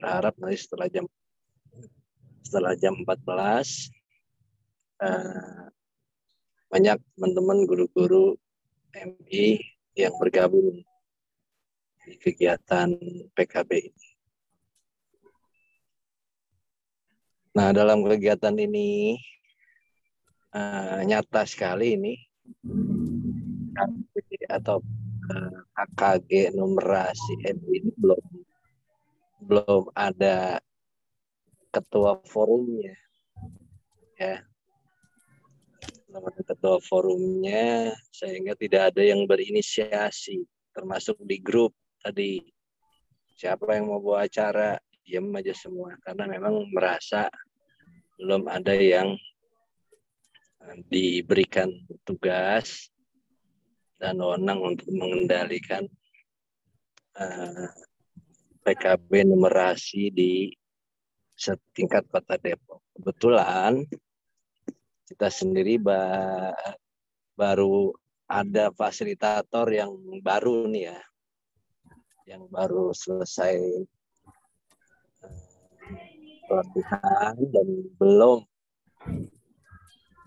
berharap nanti setelah jam 14 banyak teman-teman guru-guru MI yang bergabung di kegiatan PKB ini. Nah, dalam kegiatan ini nyata sekali ini atau KKG numerasi MI ini belum ada ketua forumnya, ya. Belum ada ketua forumnya, sehingga tidak ada yang berinisiasi, termasuk di grup tadi. Siapa yang mau bawa acara, diam aja semua, karena memang merasa belum ada yang diberikan tugas dan wewenang untuk mengendalikan PKB numerasi di setingkat Kota Depok. Kebetulan kita sendiri baru ada fasilitator yang baru nih ya, yang baru selesai pelatihan dan belum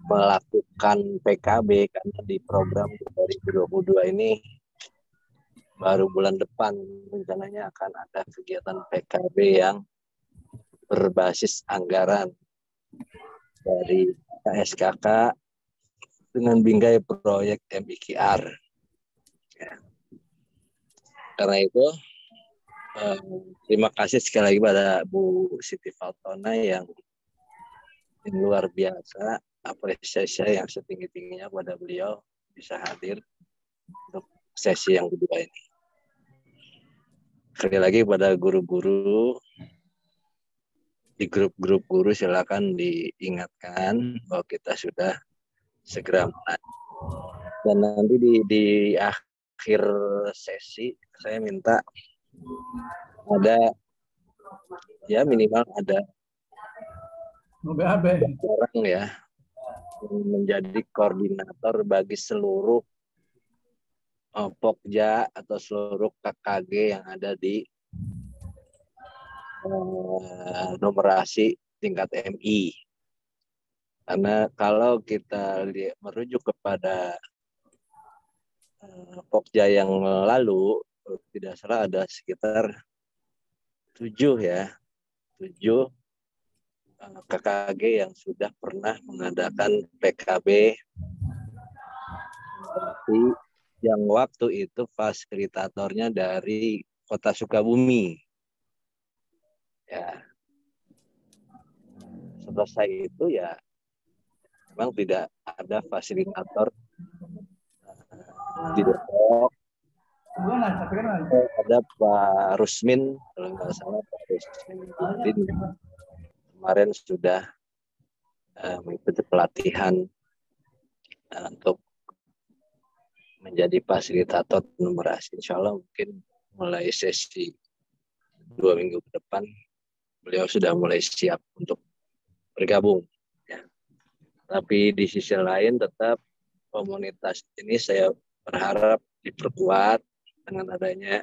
melakukan PKB karena di program 2022 ini baru bulan depan rencananya akan ada kegiatan PKB yang berbasis anggaran dari KSKK dengan bingkai proyek MIKR. Ya. Karena itu terima kasih sekali lagi pada Bu Siti Faltona yang luar biasa, apresiasi yang setinggi-tingginya pada beliau bisa hadir untuk sesi yang kedua ini. Sekali lagi pada guru-guru di grup-grup guru silakan diingatkan bahwa kita sudah segera mulai. Dan nanti di akhir sesi saya minta ada ya minimal ada orang ya menjadi koordinator bagi seluruh Pokja atau seluruh KKG yang ada di numerasi tingkat MI. Karena kalau kita merujuk kepada Pokja yang lalu, tidak salah ada sekitar 7 KKG yang sudah pernah mengadakan PKB yang waktu itu fasilitatornya dari Kota Sukabumi. Ya. Selesai itu ya memang tidak ada fasilitator di Depok. Ada Pak Rusmin, kalau nggak salah Pak Rusmin kemarin sudah mengikuti pelatihan untuk menjadi fasilitator numerasi. Insya Allah mungkin mulai sesi 2 minggu ke depan beliau sudah mulai siap untuk bergabung. Ya. Tapi di sisi lain tetap komunitas ini saya berharap diperkuat dengan adanya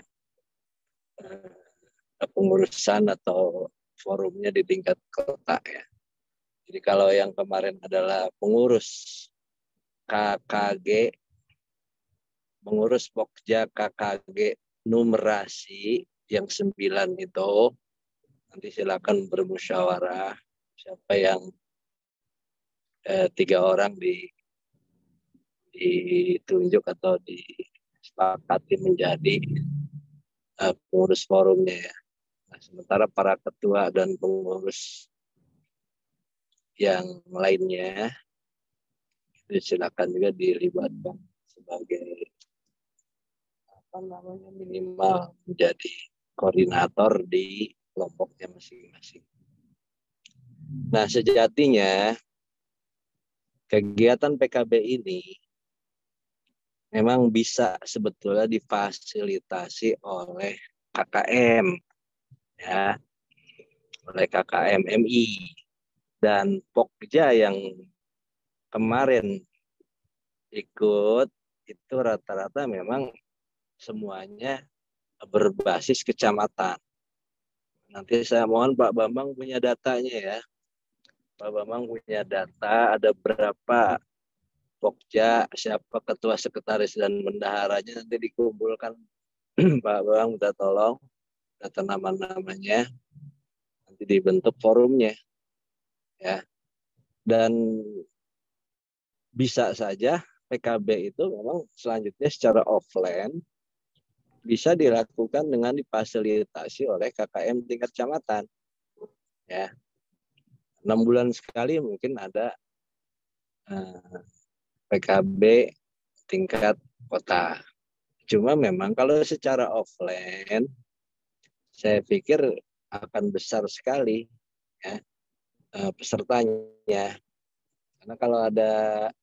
pengurusan atau forumnya di tingkat kota ya. Jadi kalau yang kemarin adalah pengurus KKG, pengurus Pokja KKG numerasi yang 9 itu, nanti silakan bermusyawarah siapa yang 3 orang ditunjuk atau disepakati menjadi pengurus forumnya ya. Nah, sementara para ketua dan pengurus yang lainnya itu silakan juga dilibatkan sebagai minimal menjadi koordinator di kelompoknya masing-masing. Nah, sejatinya kegiatan PKB ini memang bisa sebetulnya difasilitasi oleh KKM ya, oleh KKM MI dan Pokja yang kemarin ikut itu rata-rata memang semuanya berbasis kecamatan. Nanti saya mohon Pak Bambang punya datanya ya. Pak Bambang punya data ada berapa Pokja, siapa ketua sekretaris dan bendaharanya, nanti dikumpulkan. Pak Bambang minta tolong data nama-namanya, nanti dibentuk forumnya ya. Dan bisa saja PKB itu memang selanjutnya secara offline bisa dilakukan dengan difasilitasi oleh KKM tingkat kecamatan ya. 6 bulan sekali mungkin ada PKB tingkat kota. Cuma memang kalau secara offline saya pikir akan besar sekali ya pesertanya. Karena kalau ada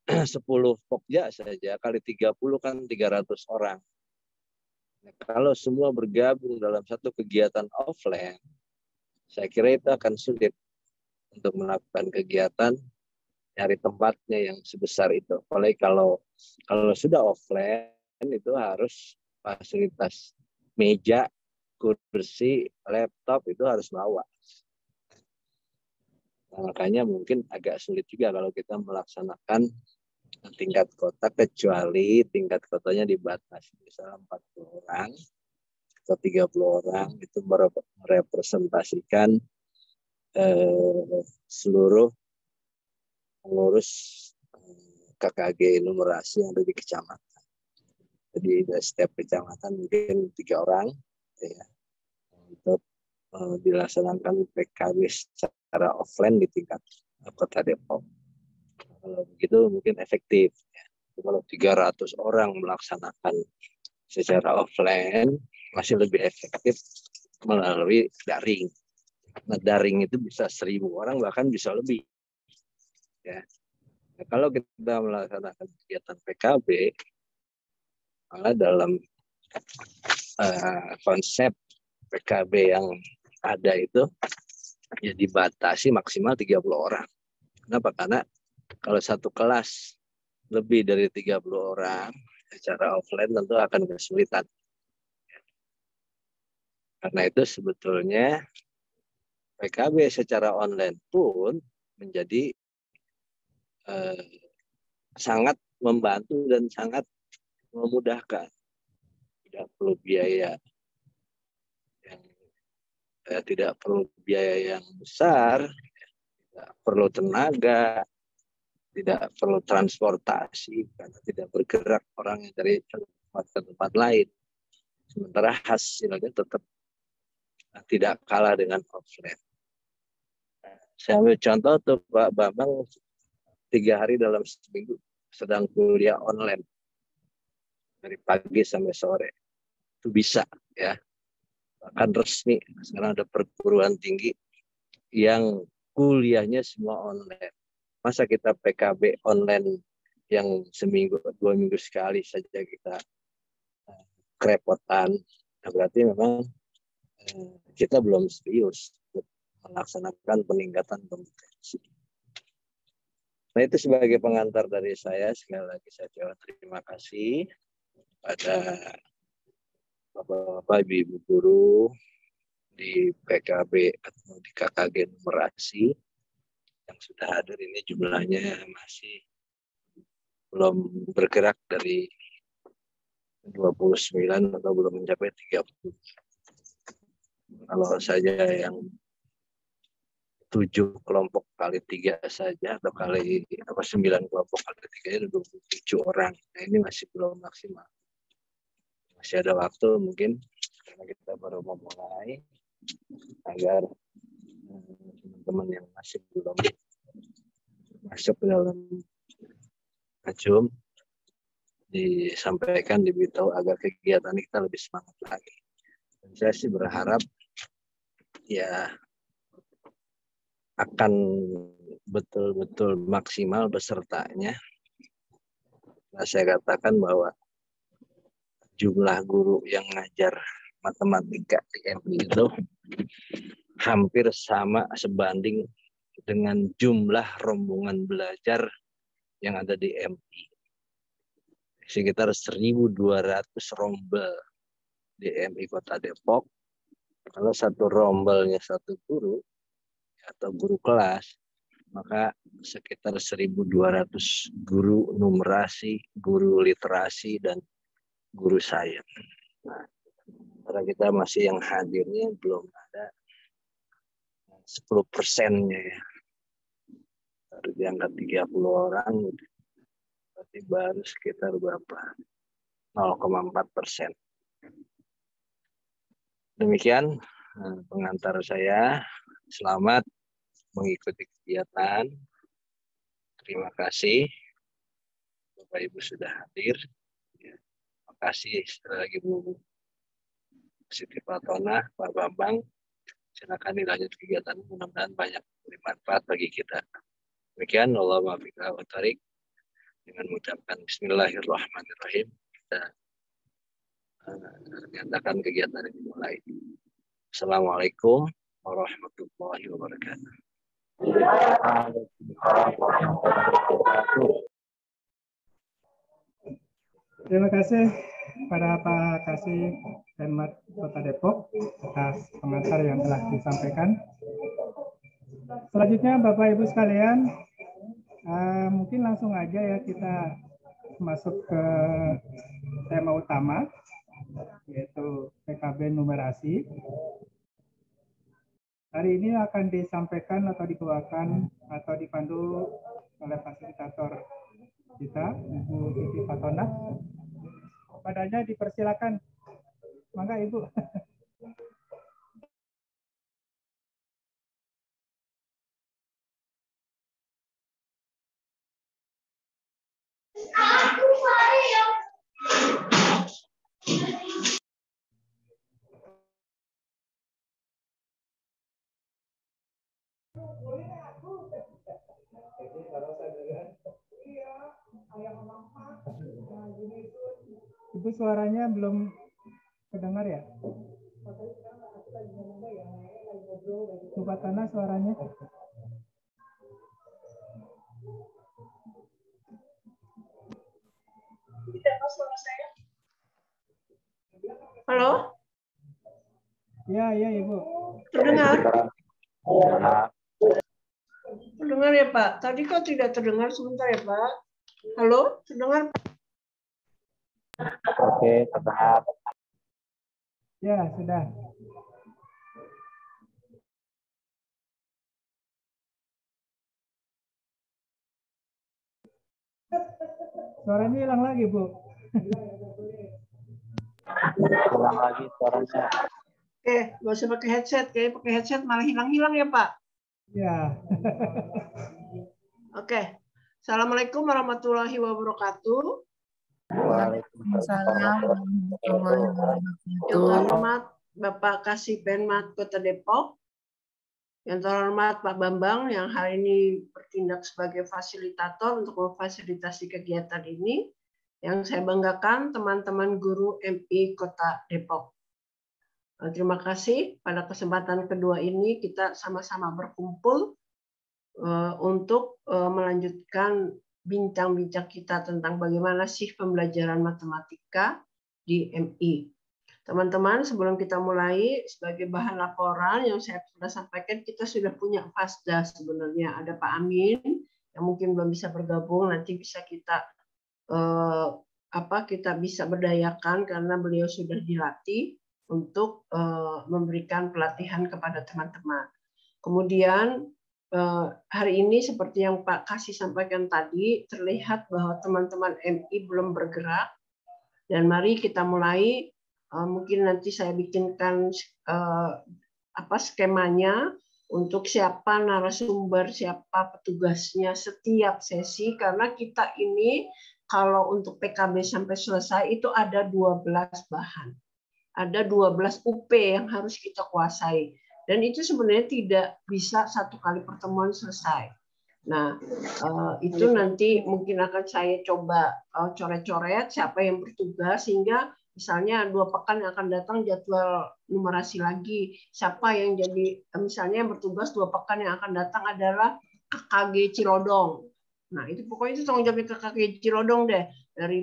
10 Pokja saja kali 30 kan 300 orang. Nah, kalau semua bergabung dalam satu kegiatan offline, saya kira itu akan sulit untuk melakukan kegiatan nyari tempatnya yang sebesar itu. Apalagi kalau sudah offline itu harus fasilitas meja, kursi, laptop itu harus bawa. Nah, makanya mungkin agak sulit juga kalau kita melaksanakan tingkat kota, kecuali tingkat kotanya dibatasi misalnya 40 orang atau 30 orang, itu merepresentasikan seluruh pengurus KKG numerasi yang ada di kecamatan. Jadi setiap kecamatan mungkin 3 orang ya, untuk dilaksanakan PKB secara offline di tingkat kota Depok. Kalau begitu mungkin efektif. Ya. Kalau 300 orang melaksanakan secara offline masih lebih efektif melalui daring. Nah, daring itu bisa 1.000 orang bahkan bisa lebih. Ya. Nah, kalau kita melaksanakan kegiatan PKB, malah dalam konsep PKB yang ada itu ya dibatasi maksimal 30 orang. Kenapa? Karena kalau satu kelas lebih dari 30 orang secara offline tentu akan kesulitan. Karena itu sebetulnya PKB secara online pun menjadi sangat membantu dan sangat memudahkan. Tidak perlu biaya yang tidak perlu biaya yang besar, tidak perlu tenaga, tidak perlu transportasi karena tidak bergerak orang dari tempat ke tempat lain. Sementara hasilnya tetap tidak kalah dengan offline. Saya ambil contoh tuh Pak Bambang 3 hari dalam seminggu sedang kuliah online dari pagi sampai sore. Itu bisa ya. Bahkan resmi sekarang ada perguruan tinggi yang kuliahnya semua online. Masa kita PKB online yang seminggu 2 minggu sekali saja kita kerepotan. Nah, berarti memang kita belum serius melaksanakan peningkatan kompetensi. Nah, itu sebagai pengantar dari saya. Sekali lagi saya terima kasih pada Bapak-Bapak, Ibu guru di PKB atau di KKG numerasi yang sudah hadir. Ini jumlahnya masih belum bergerak dari 29 atau belum mencapai 30. Kalau saja yang 7 kelompok kali 3 saja atau kali 9 kelompok kali 3 itu 27 orang. Nah, ini masih belum maksimal. Masih ada waktu mungkin karena kita baru memulai agar teman-teman yang masih belum masuk ke dalam Zoom disampaikan, diberitahu agar kegiatan kita lebih semangat lagi. Dan saya sih berharap ya akan betul-betul maksimal pesertanya. Nah, saya katakan bahwa jumlah guru yang ngajar matematika di MI itu hampir sama sebanding dengan jumlah rombongan belajar yang ada di MI. Sekitar 1.200 rombel di MI Kota Depok Kalau satu rombelnya satu guru atau guru kelas, maka sekitar 1.200 guru numerasi, guru literasi, dan guru sains. Nah, karena kita masih yang hadirnya belum ada 10%-nya ya. Baru diangkat 30 orang, berarti baru sekitar berapa? 0,4%. Demikian pengantar saya. Selamat mengikuti kegiatan. Terima kasih Bapak Ibu sudah hadir. Terima kasih sekali lagi Bu Siti Fatona, Pak Bambang. Silakan dilanjut kegiatan, mudah-mudahan banyak bermanfaat bagi kita. Demikian, Allahumma fiqh wa tarik. Dengan mengucapkan Bismillahirrahmanirrahim, kita nyatakan kegiatan ini mulai. Assalamualaikum warahmatullahi wabarakatuh. Terima kasih pada Pak Kasih Penmat Kota Depok atas pengantar yang telah disampaikan. Selanjutnya Bapak Ibu sekalian, mungkin langsung aja ya kita masuk ke tema utama, yaitu PKB numerasi. Hari ini akan disampaikan atau dikeluarkan atau dipandu oleh fasilitator kita, Ibu Siti Fatona. Padanya dipersilakan. Mangga Ibu. Ibu suaranya belum kedengar ya? Coba tanah suaranya. Halo? Ya, Ibu. Terdengar? Terdengar ya Pak? Tadi kok tidak terdengar, sebentar ya Pak? Halo? Terdengar? Oke, terdengar. Ya, sudah. Suaranya hilang lagi, Bu. Ulang lagi suaranya. Oke, nggak usah pakai headset. Kayaknya pakai headset malah hilang-hilang ya Pak? Ya. Oke. Assalamualaikum warahmatullahi wabarakatuh. Waalaikumsalam warahmatullahi Yang terhormat Bapak Kasih Penmat Kota Depok. Yang terhormat Pak Bambang yang hari ini bertindak sebagai fasilitator untuk memfasilitasi kegiatan ini. Yang saya banggakan teman-teman guru MI Kota Depok. Terima kasih pada kesempatan kedua ini kita sama-sama berkumpul untuk melanjutkan bincang-bincang kita tentang bagaimana sih pembelajaran matematika di MI. Teman-teman, sebelum kita mulai, sebagai bahan laporan yang saya sudah sampaikan, kita sudah punya FASDA sebenarnya. Ada Pak Amin yang mungkin belum bisa bergabung, nanti bisa kita bisa berdayakan karena beliau sudah dilatih untuk memberikan pelatihan kepada teman-teman. Kemudian hari ini seperti yang Pak Kasih sampaikan tadi, terlihat bahwa teman-teman MI belum bergerak, dan mari kita mulai. Mungkin nanti saya bikinkan skemanya untuk siapa narasumber, siapa petugasnya setiap sesi, karena kita ini kalau untuk PKB sampai selesai itu ada 12 bahan. Ada 12 UP yang harus kita kuasai. Dan itu sebenarnya tidak bisa satu kali pertemuan selesai. Nah, itu nanti mungkin akan saya coba coret-coret siapa yang bertugas, sehingga misalnya 2 pekan yang akan datang jadwal numerasi lagi. Siapa yang jadi, misalnya yang bertugas 2 pekan yang akan datang adalah KKG Cilodong. Nah, itu pokoknya itu tanggung jawab KKG Cilodong deh. Dari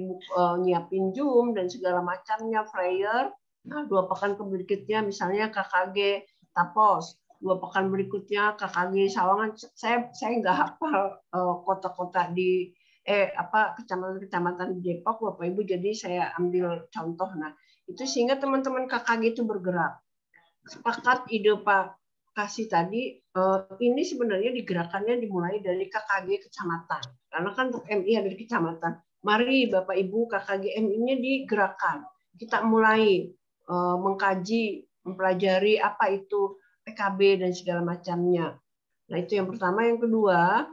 nyiapin Zoom dan segala macamnya, flyer, Nah, 2 pekan berikutnya misalnya KKG Tapos, 2 pekan berikutnya KKG Sawangan. Saya nggak hafal kota-kota di kecamatan-kecamatan di Depok, Bapak Ibu. Jadi saya ambil contoh. Nah, itu sehingga teman-teman KKG itu bergerak. Sepakat ide Pak Kasih tadi, ini sebenarnya digerakannya dimulai dari KKG kecamatan. Karena kan untuk MI ada di kecamatan. Mari Bapak Ibu KKG MI-nya digerakkan. Kita mulai mengkaji, mempelajari apa itu PKB dan segala macamnya. Nah, itu yang pertama. Yang kedua,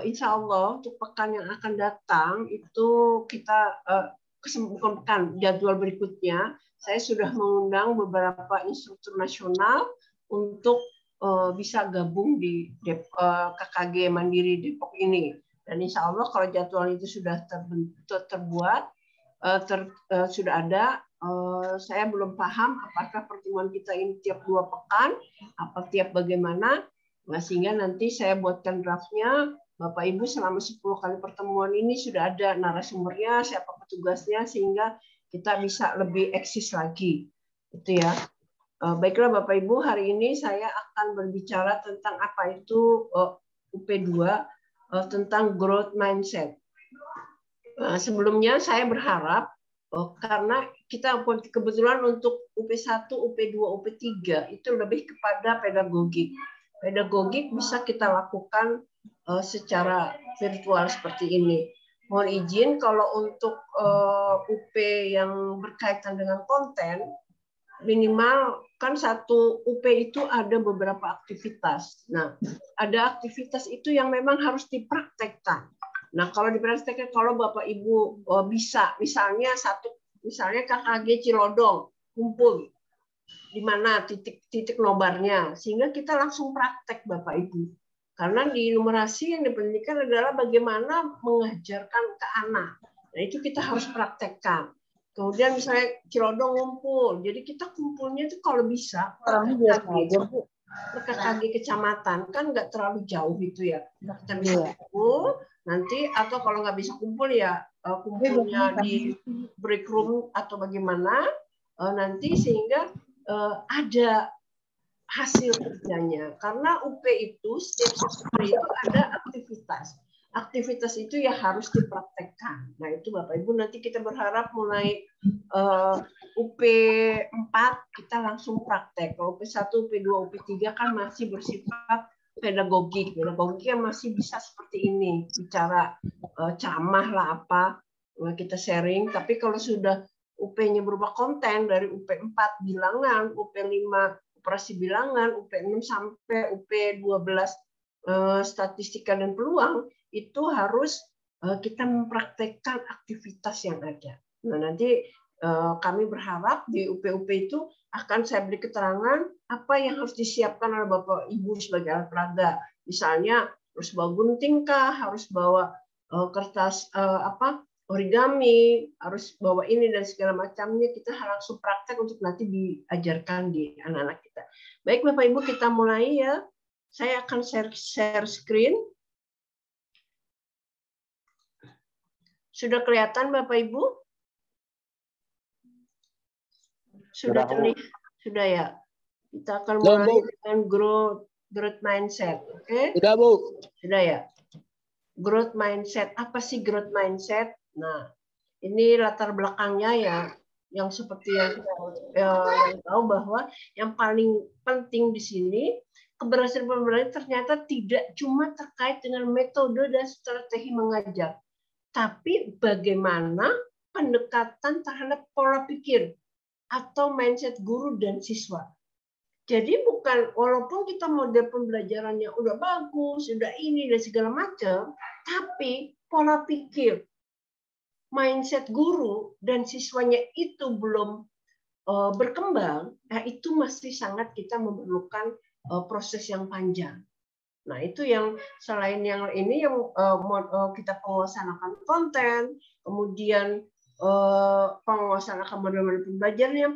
insya Allah untuk pekan yang akan datang itu kita bukan pekan, jadwal berikutnya saya sudah mengundang beberapa instruktur nasional untuk bisa gabung di KKG Mandiri Depok ini. Dan insya Allah kalau jadwal itu sudah terbuat, sudah ada, saya belum paham apakah pertemuan kita ini tiap 2 pekan, apa tiap bagaimana. Nah, sehingga nanti saya buatkan draftnya, Bapak Ibu selama 10 kali pertemuan ini sudah ada narasumbernya, siapa petugasnya, sehingga kita bisa lebih eksis lagi. Itu ya. Baiklah Bapak Ibu, hari ini saya akan berbicara tentang apa itu UP2, tentang growth mindset. Nah, sebelumnya saya berharap karena kita kebetulan untuk UP1, UP2, UP3 itu lebih kepada pedagogik. Pedagogik bisa kita lakukan secara virtual seperti ini. Mohon izin kalau untuk UP yang berkaitan dengan konten, minimal kan satu UP itu ada beberapa aktivitas. Nah, ada aktivitas itu yang memang harus dipraktekkan. Nah, kalau dipraktekkan, kalau Bapak Ibu bisa, misalnya KKG Cilodong kumpul di mana titik nobarnya, sehingga kita langsung praktek Bapak Ibu. Karena di numerasi yang dipentingkan adalah bagaimana mengajarkan ke anak. Nah, itu kita harus praktekkan. Kemudian misalnya Cilodong ngumpul, jadi kita kumpulnya itu kalau bisa KKG kecamatan, kan nggak terlalu jauh gitu ya. Kita bisa kumpul nanti, atau kalau nggak bisa kumpul ya kumpulnya di break room atau bagaimana nanti, sehingga ada hasil kerjanya. Karena UP itu setiap hari itu ada aktivitas. Aktivitas itu ya harus dipraktekkan. Nah, itu Bapak Ibu nanti kita berharap mulai UP 4 kita langsung praktek. Kalau UP 1, UP 2, UP 3 kan masih bersifat pedagogik. Pedagogik kan masih bisa seperti ini, bicara ceramah lah apa, kita sharing. Tapi kalau sudah UP-nya berubah konten dari UP 4 bilangan, UP 5 operasi bilangan, UP 6 sampai UP 12 statistika dan peluang, itu harus kita mempraktekkan aktivitas yang ada. Nah, nanti kami berharap di UP-UP itu akan saya beri keterangan apa yang harus disiapkan oleh Bapak Ibu sebagai alat peraga. Misalnya harus bawa gunting kah, harus bawa kertas origami, harus bawa ini dan segala macamnya. Kita langsung praktek untuk nanti diajarkan di anak-anak kita. Baik Bapak Ibu, kita mulai ya. Saya akan share screen. Sudah kelihatan Bapak Ibu? Sudah terlihat? Sudah ya. Kita akan mulai dengan growth mindset. Oke? Sudah Bu. Sudah ya. Growth mindset. Apa sih growth mindset? Nah, ini latar belakangnya ya, yang seperti yang kita tahu bahwa yang paling penting di sini, keberhasilan ternyata tidak cuma terkait dengan metode dan strategi mengajar, tapi bagaimana pendekatan terhadap pola pikir atau mindset guru dan siswa. Jadi bukan, walaupun kita model pembelajarannya udah bagus, udah ini dan segala macam, tapi pola pikir, mindset guru dan siswanya itu belum berkembang, nah itu masih sangat kita memerlukan proses yang panjang. Nah, itu yang selain yang ini yang kita penguasaan konten, kemudian penguasaan model-model pembelajaran, yang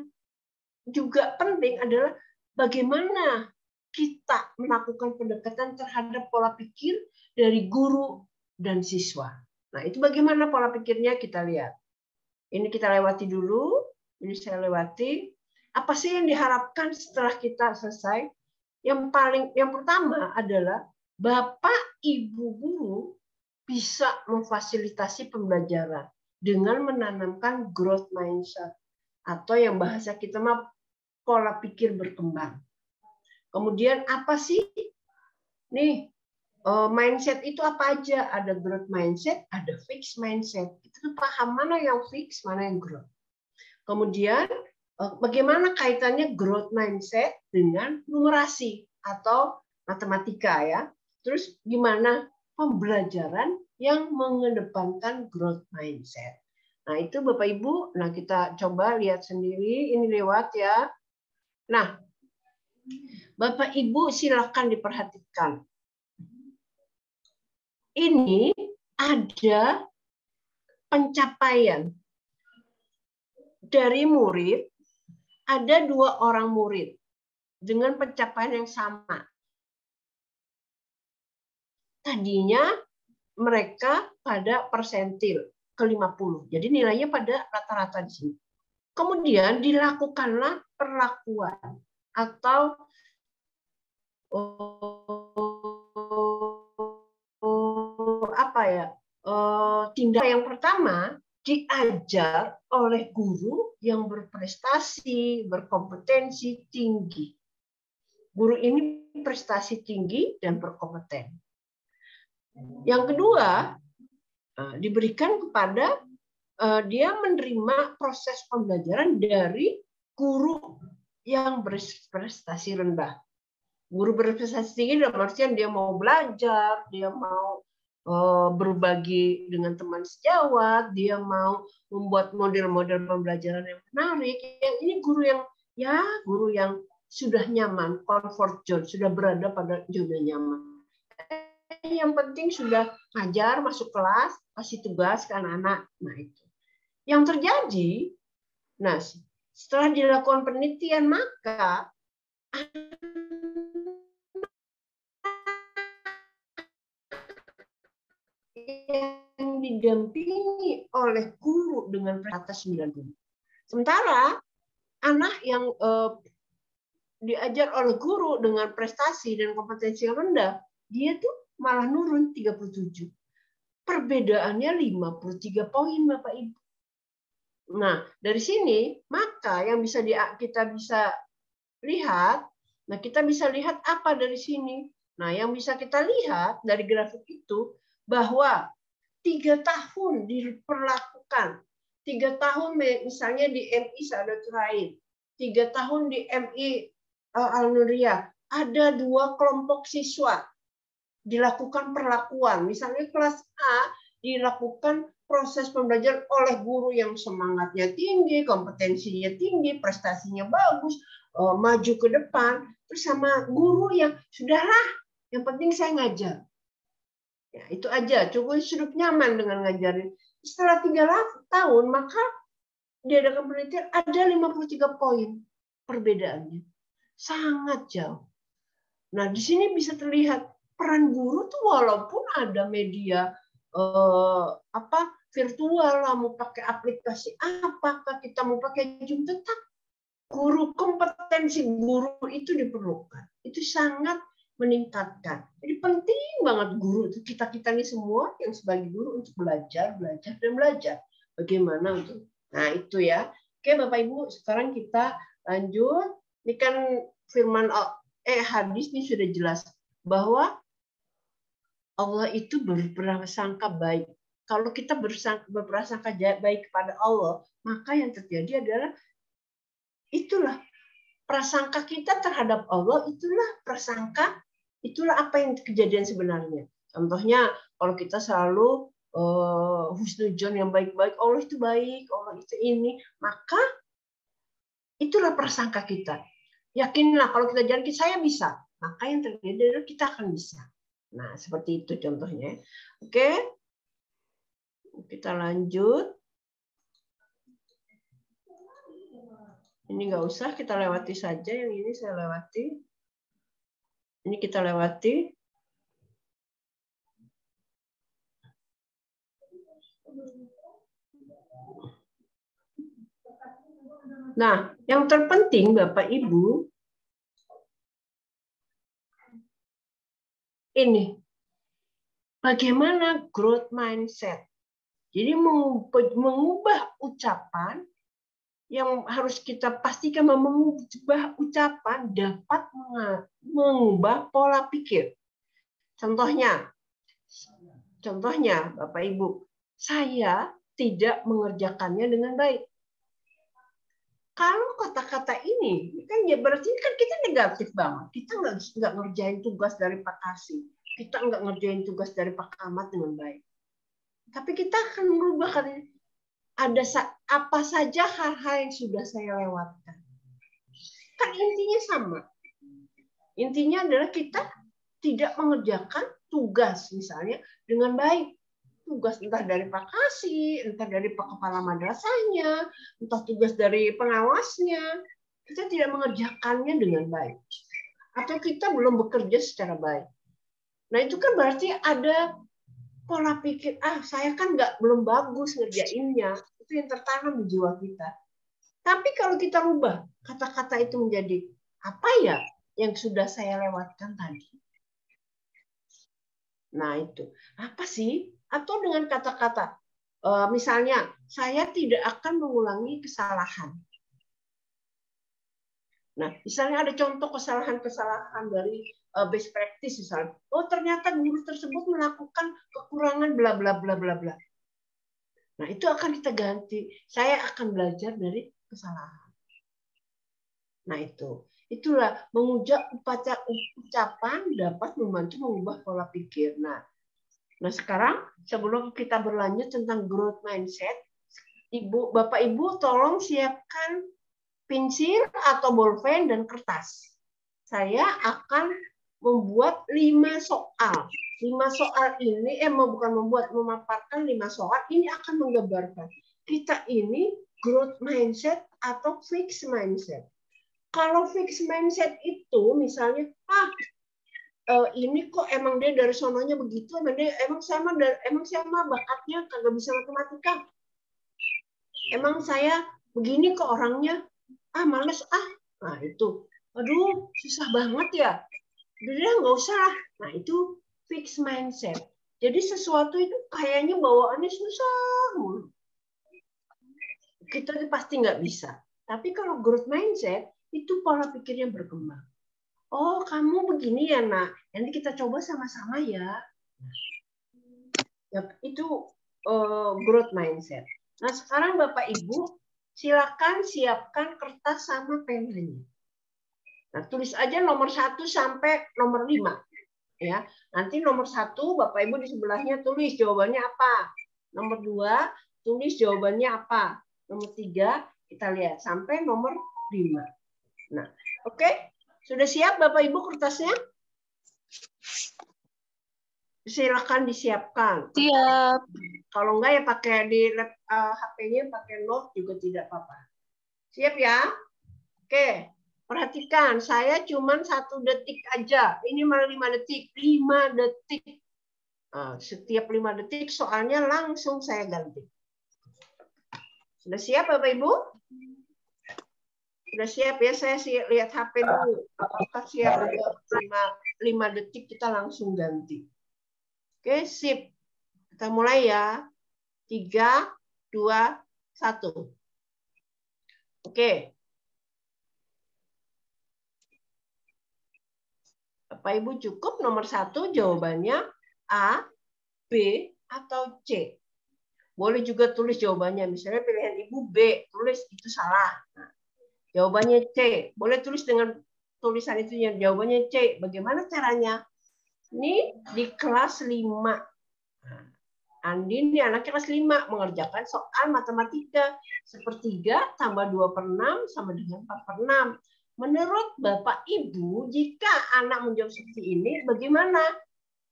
juga penting adalah bagaimana kita melakukan pendekatan terhadap pola pikir dari guru dan siswa. Nah, itu bagaimana pola pikirnya kita lihat. Ini kita lewati dulu. Ini saya lewati. Apa sih yang diharapkan setelah kita selesai? Yang pertama adalah Bapak Ibu guru bisa memfasilitasi pembelajaran dengan menanamkan growth mindset atau yang bahasa kita mah pola pikir berkembang. Kemudian apa sih? Nih, mindset itu apa aja? Ada growth mindset, ada fixed mindset. Itu paham mana yang fix, mana yang growth. Kemudian bagaimana kaitannya growth mindset dengan numerasi atau matematika ya. Terus gimana pembelajaran yang mengedepankan growth mindset. Nah, itu Bapak Ibu, nah kita coba lihat sendiri ini lewat ya. Nah, Bapak Ibu silakan diperhatikan. Ini ada pencapaian dari murid, ada 2 orang murid dengan pencapaian yang sama. Tadinya mereka pada persentil ke-50. Jadi nilainya pada rata-rata di sini. Kemudian dilakukanlah perlakuan atau tindakan yang pertama diajar oleh guru yang berprestasi, berkompetensi tinggi. Guru ini prestasi tinggi dan berkompeten. Yang kedua, diberikan kepada dia menerima proses pembelajaran dari guru yang berprestasi rendah. Guru berprestasi tinggi dalam artian dia mau belajar, dia mau berbagi dengan teman sejawat, dia mau membuat model-model pembelajaran yang menarik. Yang ini guru yang sudah nyaman, comfort zone, sudah berada pada zona nyaman. Yang penting sudah ngajar, masuk kelas, kasih tugas ke anak-anak. Nah itu. Yang terjadi, nah setelah dilakukan penelitian maka yang didampingi oleh guru dengan atas 90. Sementara anak yang diajar oleh guru dengan prestasi dan kompetensi yang rendah, dia tuh malah nurun 37. Perbedaannya 53 poin Bapak Ibu. Nah, dari sini maka yang bisa kita bisa lihat, nah kita bisa lihat apa dari sini. Nah, yang bisa kita lihat dari grafik itu bahwa 3 tahun diperlakukan, 3 tahun misalnya di MI Saadatul 3 tahun di MI Al-Nuriyah, ada 2 kelompok siswa dilakukan perlakuan. Misalnya kelas A dilakukan proses pembelajaran oleh guru yang semangatnya tinggi, kompetensinya tinggi, prestasinya bagus, maju ke depan, terus sama guru yang sudahlah, yang penting saya ngajar. Ya, itu aja, cukup hidup nyaman dengan ngajarin. Setelah 3 tahun, maka diadakan penelitian ada 53 poin perbedaannya. Sangat jauh. Nah, di sini bisa terlihat peran guru tuh walaupun ada media virtual lah, mau pakai aplikasi apakah kita mau pakai Zoom, tetap kompetensi guru itu diperlukan. Itu sangat meningkatkan. Jadi penting banget guru itu kita ini semua yang sebagai guru untuk belajar. Bagaimana untuk itu ya. Oke Bapak Ibu, sekarang kita lanjut. Ini kan firman hadis ini sudah jelas bahwa Allah itu berprasangka baik. Kalau kita berprasangka baik kepada Allah, maka yang terjadi adalah itulah prasangka kita terhadap Allah, itulah apa yang kejadian sebenarnya. Contohnya kalau kita selalu husnuzon yang baik-baik, Allah itu baik, Allah itu ini, maka itulah prasangka kita. Yakinlah kalau kita jalan, saya bisa, maka yang terjadi adalah kita akan bisa. Nah, seperti itu contohnya. Oke, kita lanjut. Ini nggak usah, kita lewati saja. Yang ini saya lewati. Ini kita lewati. Nah, yang terpenting Bapak Ibu, ini bagaimana growth mindset. Jadi mengubah ucapan yang harus kita pastikan, mengubah ucapan dapat mengubah pola pikir. Contohnya Bapak Ibu, saya tidak mengerjakannya dengan baik. Kalau kata-kata ini kan ya berarti kan kita negatif banget. Kita nggak ngerjain tugas dari Pak Kasih, kita nggak ngerjain tugas dari Pak Kamat dengan baik. Tapi kita akan merubah kan, ada apa saja hal-hal yang sudah saya lewatkan. Kan intinya sama. Intinya adalah kita tidak mengerjakan tugas misalnya dengan baik. Tugas entah dari Pak Kasih, entah dari Pak Kepala Madrasahnya, entah tugas dari pengawasnya, kita tidak mengerjakannya dengan baik. Atau kita belum bekerja secara baik. Nah itu kan berarti ada pola pikir, saya kan belum bagus ngerjainnya. Itu yang tertanam di jiwa kita. Tapi kalau kita rubah kata-kata itu menjadi, apa ya yang sudah saya lewatkan tadi? Nah itu, apa sih? Atau dengan kata-kata, misalnya, saya tidak akan mengulangi kesalahan. Nah, misalnya ada contoh kesalahan-kesalahan dari best practice misalnya. Oh, ternyata guru tersebut melakukan kekurangan bla bla bla bla bla. Nah, itu akan kita ganti. Saya akan belajar dari kesalahan. Nah, itulah mengujak ucapan dapat membantu mengubah pola pikir. Nah, sekarang sebelum kita berlanjut tentang growth mindset, Bapak Ibu tolong siapkan pensil atau bolpen dan kertas. Saya akan membuat 5 soal. 5 soal ini memaparkan 5 soal ini akan menggambarkan kita ini growth mindset atau fixed mindset. Kalau fixed mindset itu misalnya ini kok emang dia dari sononya begitu, emang saya mah bakatnya kagak bisa matematika. Emang saya begini kok orangnya, males Nah itu, aduh susah banget ya. Udah nggak usah. Nah itu fixed mindset. Jadi sesuatu itu kayaknya bawaannya susah. Kita pasti nggak bisa. Tapi kalau growth mindset itu pola pikirnya berkembang. Oh, kamu begini ya, Nak. Nanti kita coba sama-sama ya. Itu growth mindset. Nah, sekarang Bapak Ibu, silakan siapkan kertas sama penanya. Nah, tulis aja nomor 1 sampai nomor 5. Ya. Nanti nomor 1, Bapak Ibu di sebelahnya tulis jawabannya apa. Nomor 2, tulis jawabannya apa. Nomor 3, kita lihat sampai nomor 5. Nah, oke. Sudah siap Bapak Ibu kertasnya? Silakan disiapkan. Siap. Kalau enggak ya pakai di HP-nya pakai note juga tidak apa-apa. Siap ya? Oke, perhatikan. Saya cuma 1 detik aja. Ini malah 5 detik. 5 detik. Setiap 5 detik soalnya langsung saya ganti. Sudah siap Bapak Ibu? Sudah siap ya, saya lihat HP dulu. Apakah siap 5 detik kita langsung ganti. Oke, sip. Kita mulai ya. 3, 2, 1. Oke. Bapak Ibu cukup nomor 1 jawabannya A, B, atau C. Boleh juga tulis jawabannya. Misalnya pilihan Ibu B, tulis itu salah. Nah, jawabannya C. Boleh tulis dengan tulisan itu yang jawabannya C. Bagaimana caranya? Ini di kelas 5. Andin ini anak kelas 5 mengerjakan soal matematika. 1/3 tambah 2/6 sama dengan 4/6. Menurut Bapak Ibu, jika anak menjawab seperti ini, bagaimana?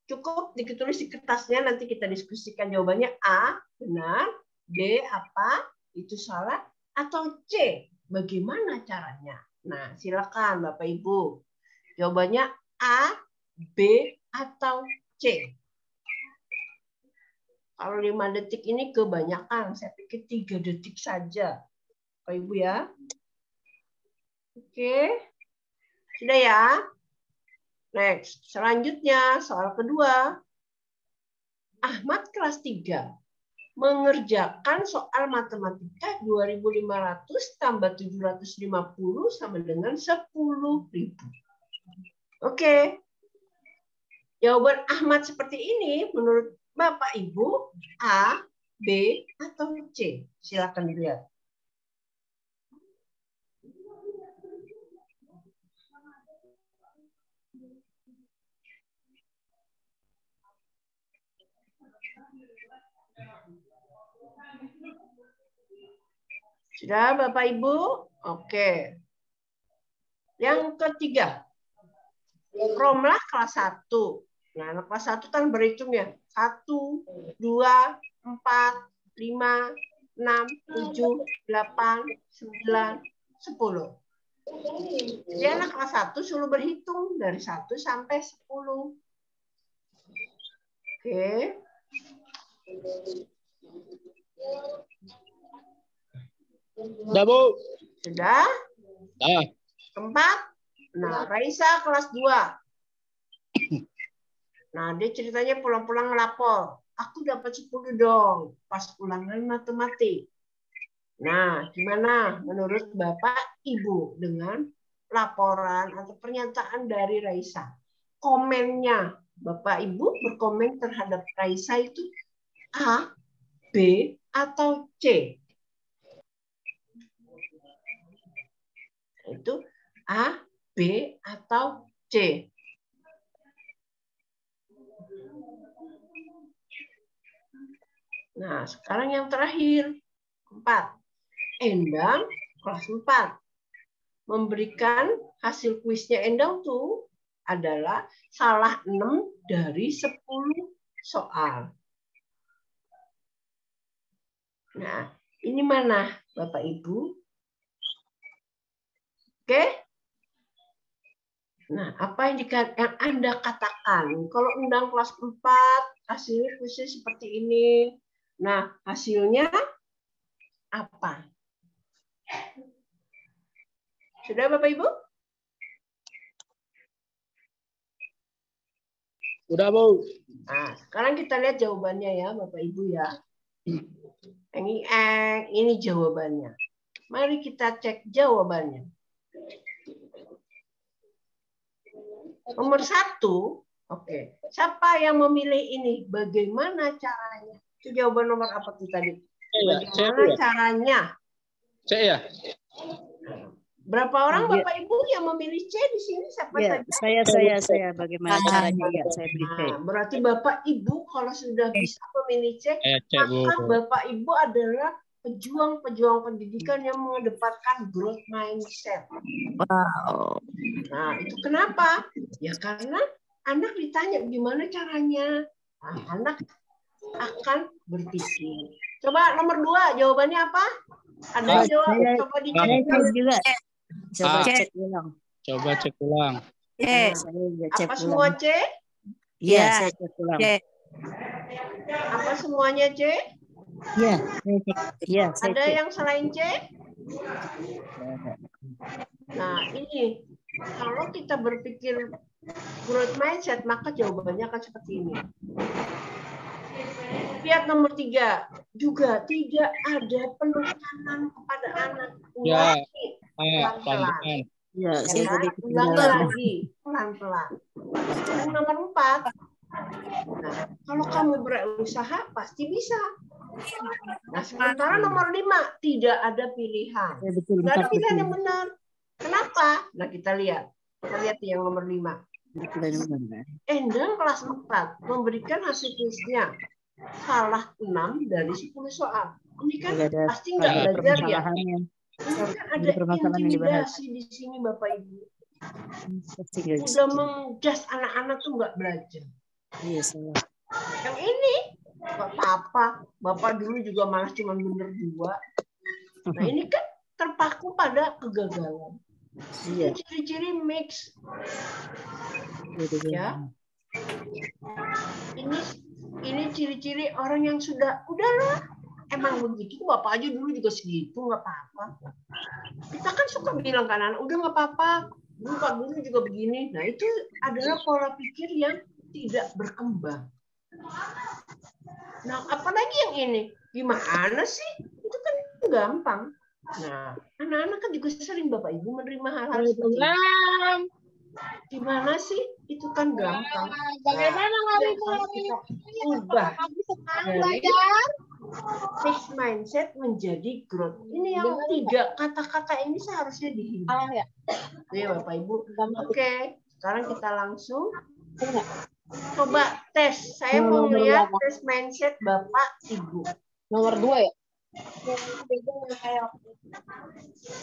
Cukup ditulis di kertasnya, nanti kita diskusikan jawabannya A, benar, B, apa, itu salah, atau C, bagaimana caranya? Nah, silakan Bapak Ibu. Jawabannya A, B, atau C. Kalau 5 detik ini kebanyakan, saya pikir 3 detik saja. Bapak Ibu ya. Oke. Sudah ya? Next. Selanjutnya, soal kedua. Ahmad kelas 3 mengerjakan soal matematika 2.500 tambah 750 sama dengan 10.000. Oke. Jawaban Ahmad seperti ini menurut Bapak Ibu A, B, atau C? Silakan dilihat. Sudah Bapak Ibu? Oke. Yang ketiga. Romlah kelas 1. Nah, anak kelas 1 kan berhitung ya. 1, 2, 4, 5, 6, 7, 8, 9, 10. Jadi anak kelas 1 suruh berhitung dari 1 sampai 10. Oke. Sudah, Bu. Sudah? Sudah. Keempat. Nah, Raisa kelas 2. Nah, dia ceritanya pulang-pulang ngelapor. Aku dapat 10 dong pas ulangan matematik. Nah, gimana menurut Bapak Ibu dengan laporan atau pernyataan dari Raisa? Komennya Bapak Ibu berkomen terhadap Raisa itu A, B, atau C? Itu A, B, atau C? Nah, sekarang yang terakhir. 4. Endang kelas 4. Memberikan hasil kuisnya Endang tuh adalah salah 6 dari 10 soal. Nah, ini mana Bapak Ibu? Oke? Nah, apa yang Anda katakan? Kalau Endang kelas 4, hasilnya kuisnya seperti ini. Nah, hasilnya apa? Sudah Bapak Ibu? Sudah, Bu. Nah, sekarang kita lihat jawabannya ya Bapak Ibu ya. Ini jawabannya. Mari kita cek jawabannya. Nomor 1, oke. Siapa yang memilih ini? Bagaimana caranya? Itu jawaban nomor apa tuh tadi? Bagaimana caranya? C ya? Berapa orang Bapak Ibu yang memilih C di sini? Siapa saja? Saya. Bagaimana caranya? Ya, saya beri C. Nah, berarti Bapak Ibu kalau sudah bisa memilih C, maka Bu. Bapak Ibu adalah pejuang-pejuang pendidikan yang mengedepankan growth mindset. Wow. Nah, itu kenapa? Ya karena anak ditanya gimana caranya. Nah, anak akan berpikir. Coba nomor 2, jawabannya apa? Ada yang jawab? Coba dicek juga. Coba A. cek ulang. Coba cek ulang. Nah, apa semua C? Iya, saya cek ulang. Apa semuanya C? Iya, saya cek. Iya, saya Ada cek. yang selain C? Nah, ini kalau kita berpikir growth mindset, maka jawabannya akan seperti ini. Lihat nomor 3, juga tidak ada penekanan kepada anak. Ya, Pelan-pelan. Ya, saya tadi Ulangi lagi, pelan-pelan. Yang nomor 4, nah, kalau kamu berusaha pasti bisa. Nah, sementara nomor 5, tidak ada pilihan. Ya, betul, Tidak ada pilihan yang benar. Kenapa? Nah, kita lihat. Kita lihat yang nomor 5. Endang kelas 4 memberikan hasil kuisnya salah 6 dari 10 soal. Ini kan pasti nggak belajar ya. Ini kan ada intimidasi di sini Bapak Ibu. Udah menggas anak-anak tuh nggak belajar. Iya, salah. Yang ini nggak apa-apa. Bapak dulu juga malah cuma bener 2. Nah, ini kan terpaku pada kegagalan. Iya. Ciri-ciri mix. Ya. Ini ciri-ciri orang yang udahlah, emang begitu, Bapak aja dulu juga segitu, nggak apa-apa. Kita kan suka bilang kan anak, udah nggak apa-apa, dulu Pak Guru juga begini. Nah itu adalah pola pikir yang tidak berkembang. Nah apalagi yang ini, gimana sih? Itu kan gampang. Nah anak-anak kan juga sering Bapak Ibu menerima hal-hal seperti itu. Gimana sih? Itu kan gampang. Bagaimana yang harus kita ubah dari fixed mindset menjadi growth. Ini yang 3 kata-kata ini seharusnya dihindari. Nih Bapak Ibu. Oke, sekarang kita langsung coba tes. Saya mau lihat tes mindset Bapak Ibu. Nomor 2 ya?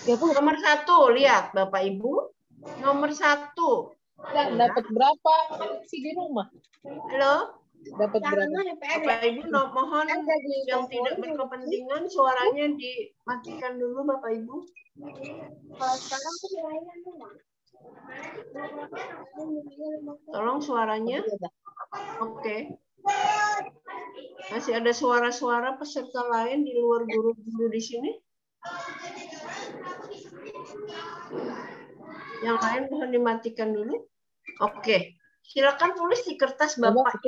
Nomor 1, lihat Bapak Ibu. Nomor 1. Dapat berapa sih di rumah? Halo? Dapat berapa? Bapak Ibu mohon yang tidak berkepentingan suaranya dimatikan dulu Bapak Ibu. Tolong suaranya. Oke. Masih ada suara-suara peserta lain di luar guru-guru di sini? Yang lain mohon dimatikan dulu. Oke. Silakan tulis di kertas Bapak.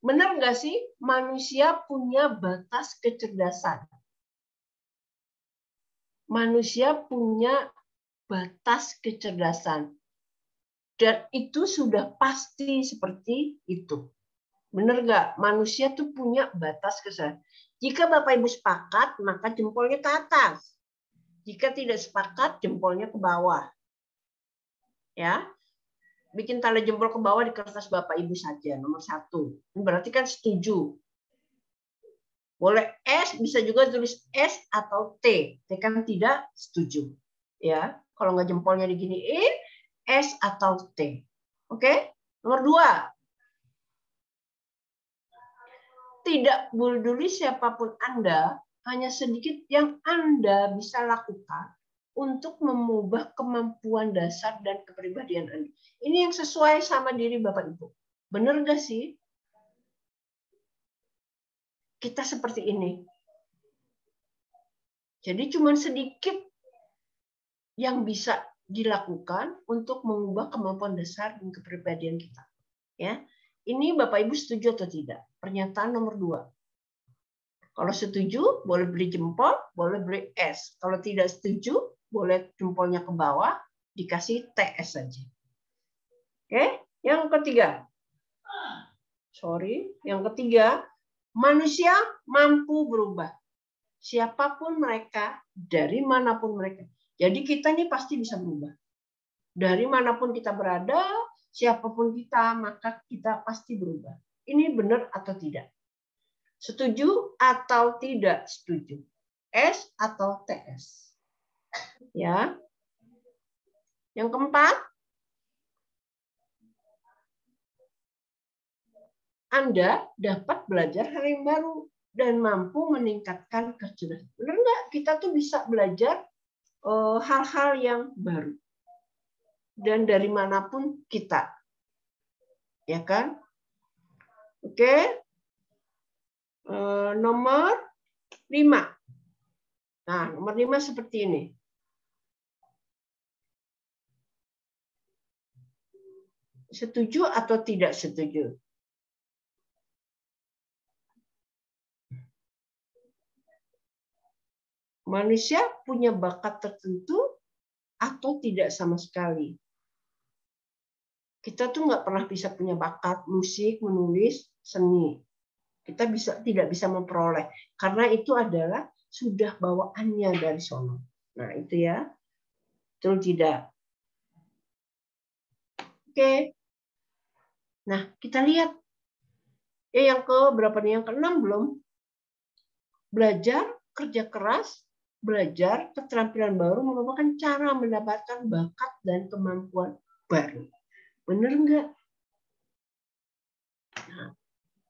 Benar nggak sih manusia punya batas kecerdasan? Manusia punya batas kecerdasan. Dan itu sudah pasti seperti itu. Benar nggak? Manusia tuh punya batas kecerdasan. Jika Bapak Ibu sepakat, maka jempolnya ke atas. Jika tidak sepakat, jempolnya ke bawah. Ya. Bikin tanda jempol ke bawah di kertas Bapak Ibu saja, nomor 1. Ini berarti kan setuju. Boleh S, bisa juga tulis S atau T. T kan tidak setuju. Ya, kalau nggak jempolnya diginiin, S atau T. Oke? Nomor 2. Tidak peduli siapapun Anda, hanya sedikit yang Anda bisa lakukan untuk mengubah kemampuan dasar dan kepribadian Anda. Ini yang sesuai sama diri Bapak Ibu. Benar nggak sih? Kita seperti ini. Jadi cuma sedikit yang bisa dilakukan untuk mengubah kemampuan dasar dan kepribadian kita. Ya, ini Bapak Ibu setuju atau tidak? Pernyataan nomor 2. Kalau setuju, boleh beri jempol, boleh beri S. Kalau tidak setuju, boleh jempolnya ke bawah, dikasih TS saja. Oke, yang ketiga. Yang ketiga, manusia mampu berubah. Siapapun mereka, dari manapun mereka. Jadi kita ini pasti bisa berubah. Dari manapun kita berada, siapapun kita, maka kita pasti berubah. Ini benar atau tidak? Setuju atau tidak setuju? S atau TS? Ya. Yang keempat, Anda dapat belajar hal yang baru dan mampu meningkatkan kecerdasan. Benar nggak? Kita tuh bisa belajar hal-hal yang baru. Dan dari manapun kita. Ya kan? Oke. Nomor 5. Nah, nomor 5 seperti ini. Setuju atau tidak setuju? Manusia punya bakat tertentu atau tidak sama sekali. Kita tuh nggak pernah bisa punya bakat musik, menulis, seni. Kita tidak bisa memperoleh karena itu adalah sudah bawaannya dari sono. Nah itu ya, betul tidak? Oke. Nah kita lihat. Yang ke berapa nih? Yang ke-6 belum? Belajar, kerja keras, belajar keterampilan baru merupakan cara mendapatkan bakat dan kemampuan baru. Benar nggak? Nah,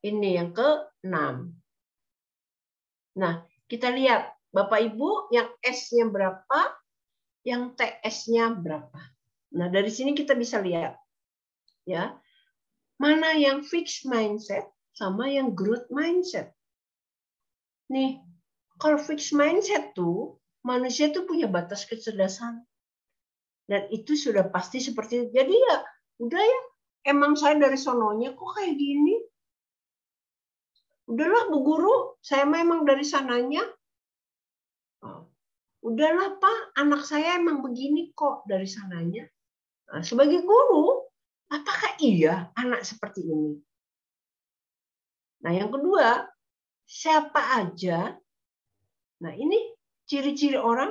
ini yang ke-6. Nah, kita lihat Bapak Ibu yang S-nya berapa, yang TS-nya berapa. Nah, dari sini kita bisa lihat ya. Mana yang fixed mindset sama yang growth mindset. nih, kalau fixed mindset tuh, manusia tuh punya batas kecerdasan. Dan itu sudah pasti seperti itu. Jadi ya, udah ya, emang saya dari sononya kok kayak gini. Udahlah Bu Guru, saya memang dari sananya. Udahlah Pak, anak saya emang begini kok dari sananya. Nah, sebagai guru, apakah iya anak seperti ini? Nah, yang kedua, siapa aja? Nah, ini ciri-ciri orang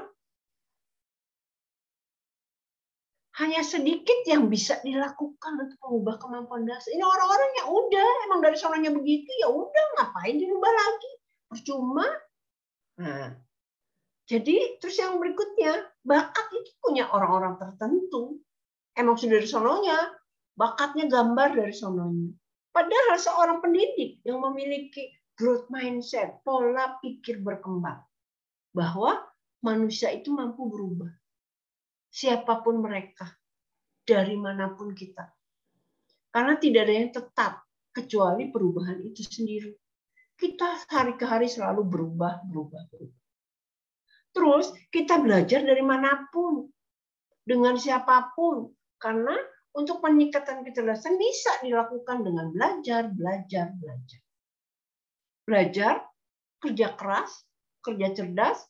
hanya sedikit yang bisa dilakukan untuk mengubah kemampuan dasar. Ini orang-orang yang udah emang dari sononya begitu, ya udah ngapain dirubah lagi? Percuma. Nah, jadi terus yang berikutnya, bakat itu punya orang-orang tertentu. Emang sudah dari sononya, bakatnya gambar dari sononya. Padahal seorang pendidik yang memiliki growth mindset, pola pikir berkembang, bahwa manusia itu mampu berubah. Siapapun mereka, dari manapun kita. Karena tidak ada yang tetap, kecuali perubahan itu sendiri. Kita hari ke hari selalu berubah. Terus kita belajar dari manapun, dengan siapapun. Karena untuk peningkatan kecerdasan bisa dilakukan dengan belajar. Belajar, kerja keras, kerja cerdas,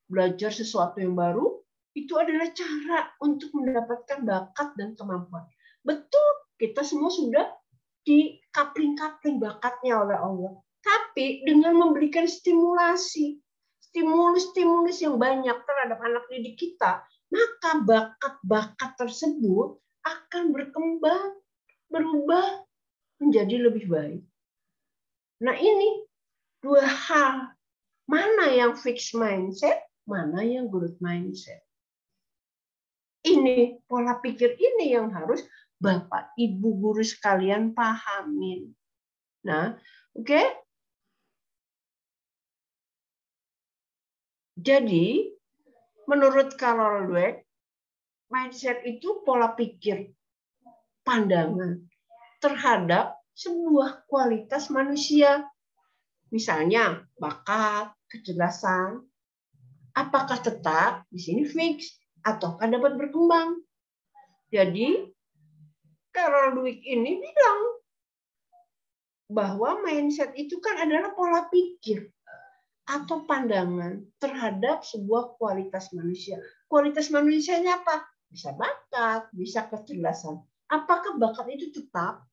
belajar sesuatu yang baru, itu adalah cara untuk mendapatkan bakat dan kemampuan. Betul, kita semua sudah dikapling-kapling bakatnya oleh Allah. Tapi dengan memberikan stimulus yang banyak terhadap anak didik kita, maka bakat-bakat tersebut akan berkembang, berubah menjadi lebih baik. Nah ini dua hal. Mana yang fixed mindset, mana yang growth mindset. Ini pola pikir ini yang harus Bapak Ibu guru sekalian pahamin. Nah, oke. Jadi, menurut Carol Dweck, mindset itu pola pikir, pandangan terhadap sebuah kualitas manusia. Misalnya, bakat, kecerdasan, apakah tetap di sini fix ataukah dapat berkembang. Jadi, Carol Dweck ini bilang bahwa mindset itu kan adalah pola pikir atau pandangan terhadap sebuah kualitas manusia. Kualitas manusianya apa? Bisa bakat, bisa kecerdasan. Apakah bakat itu tetap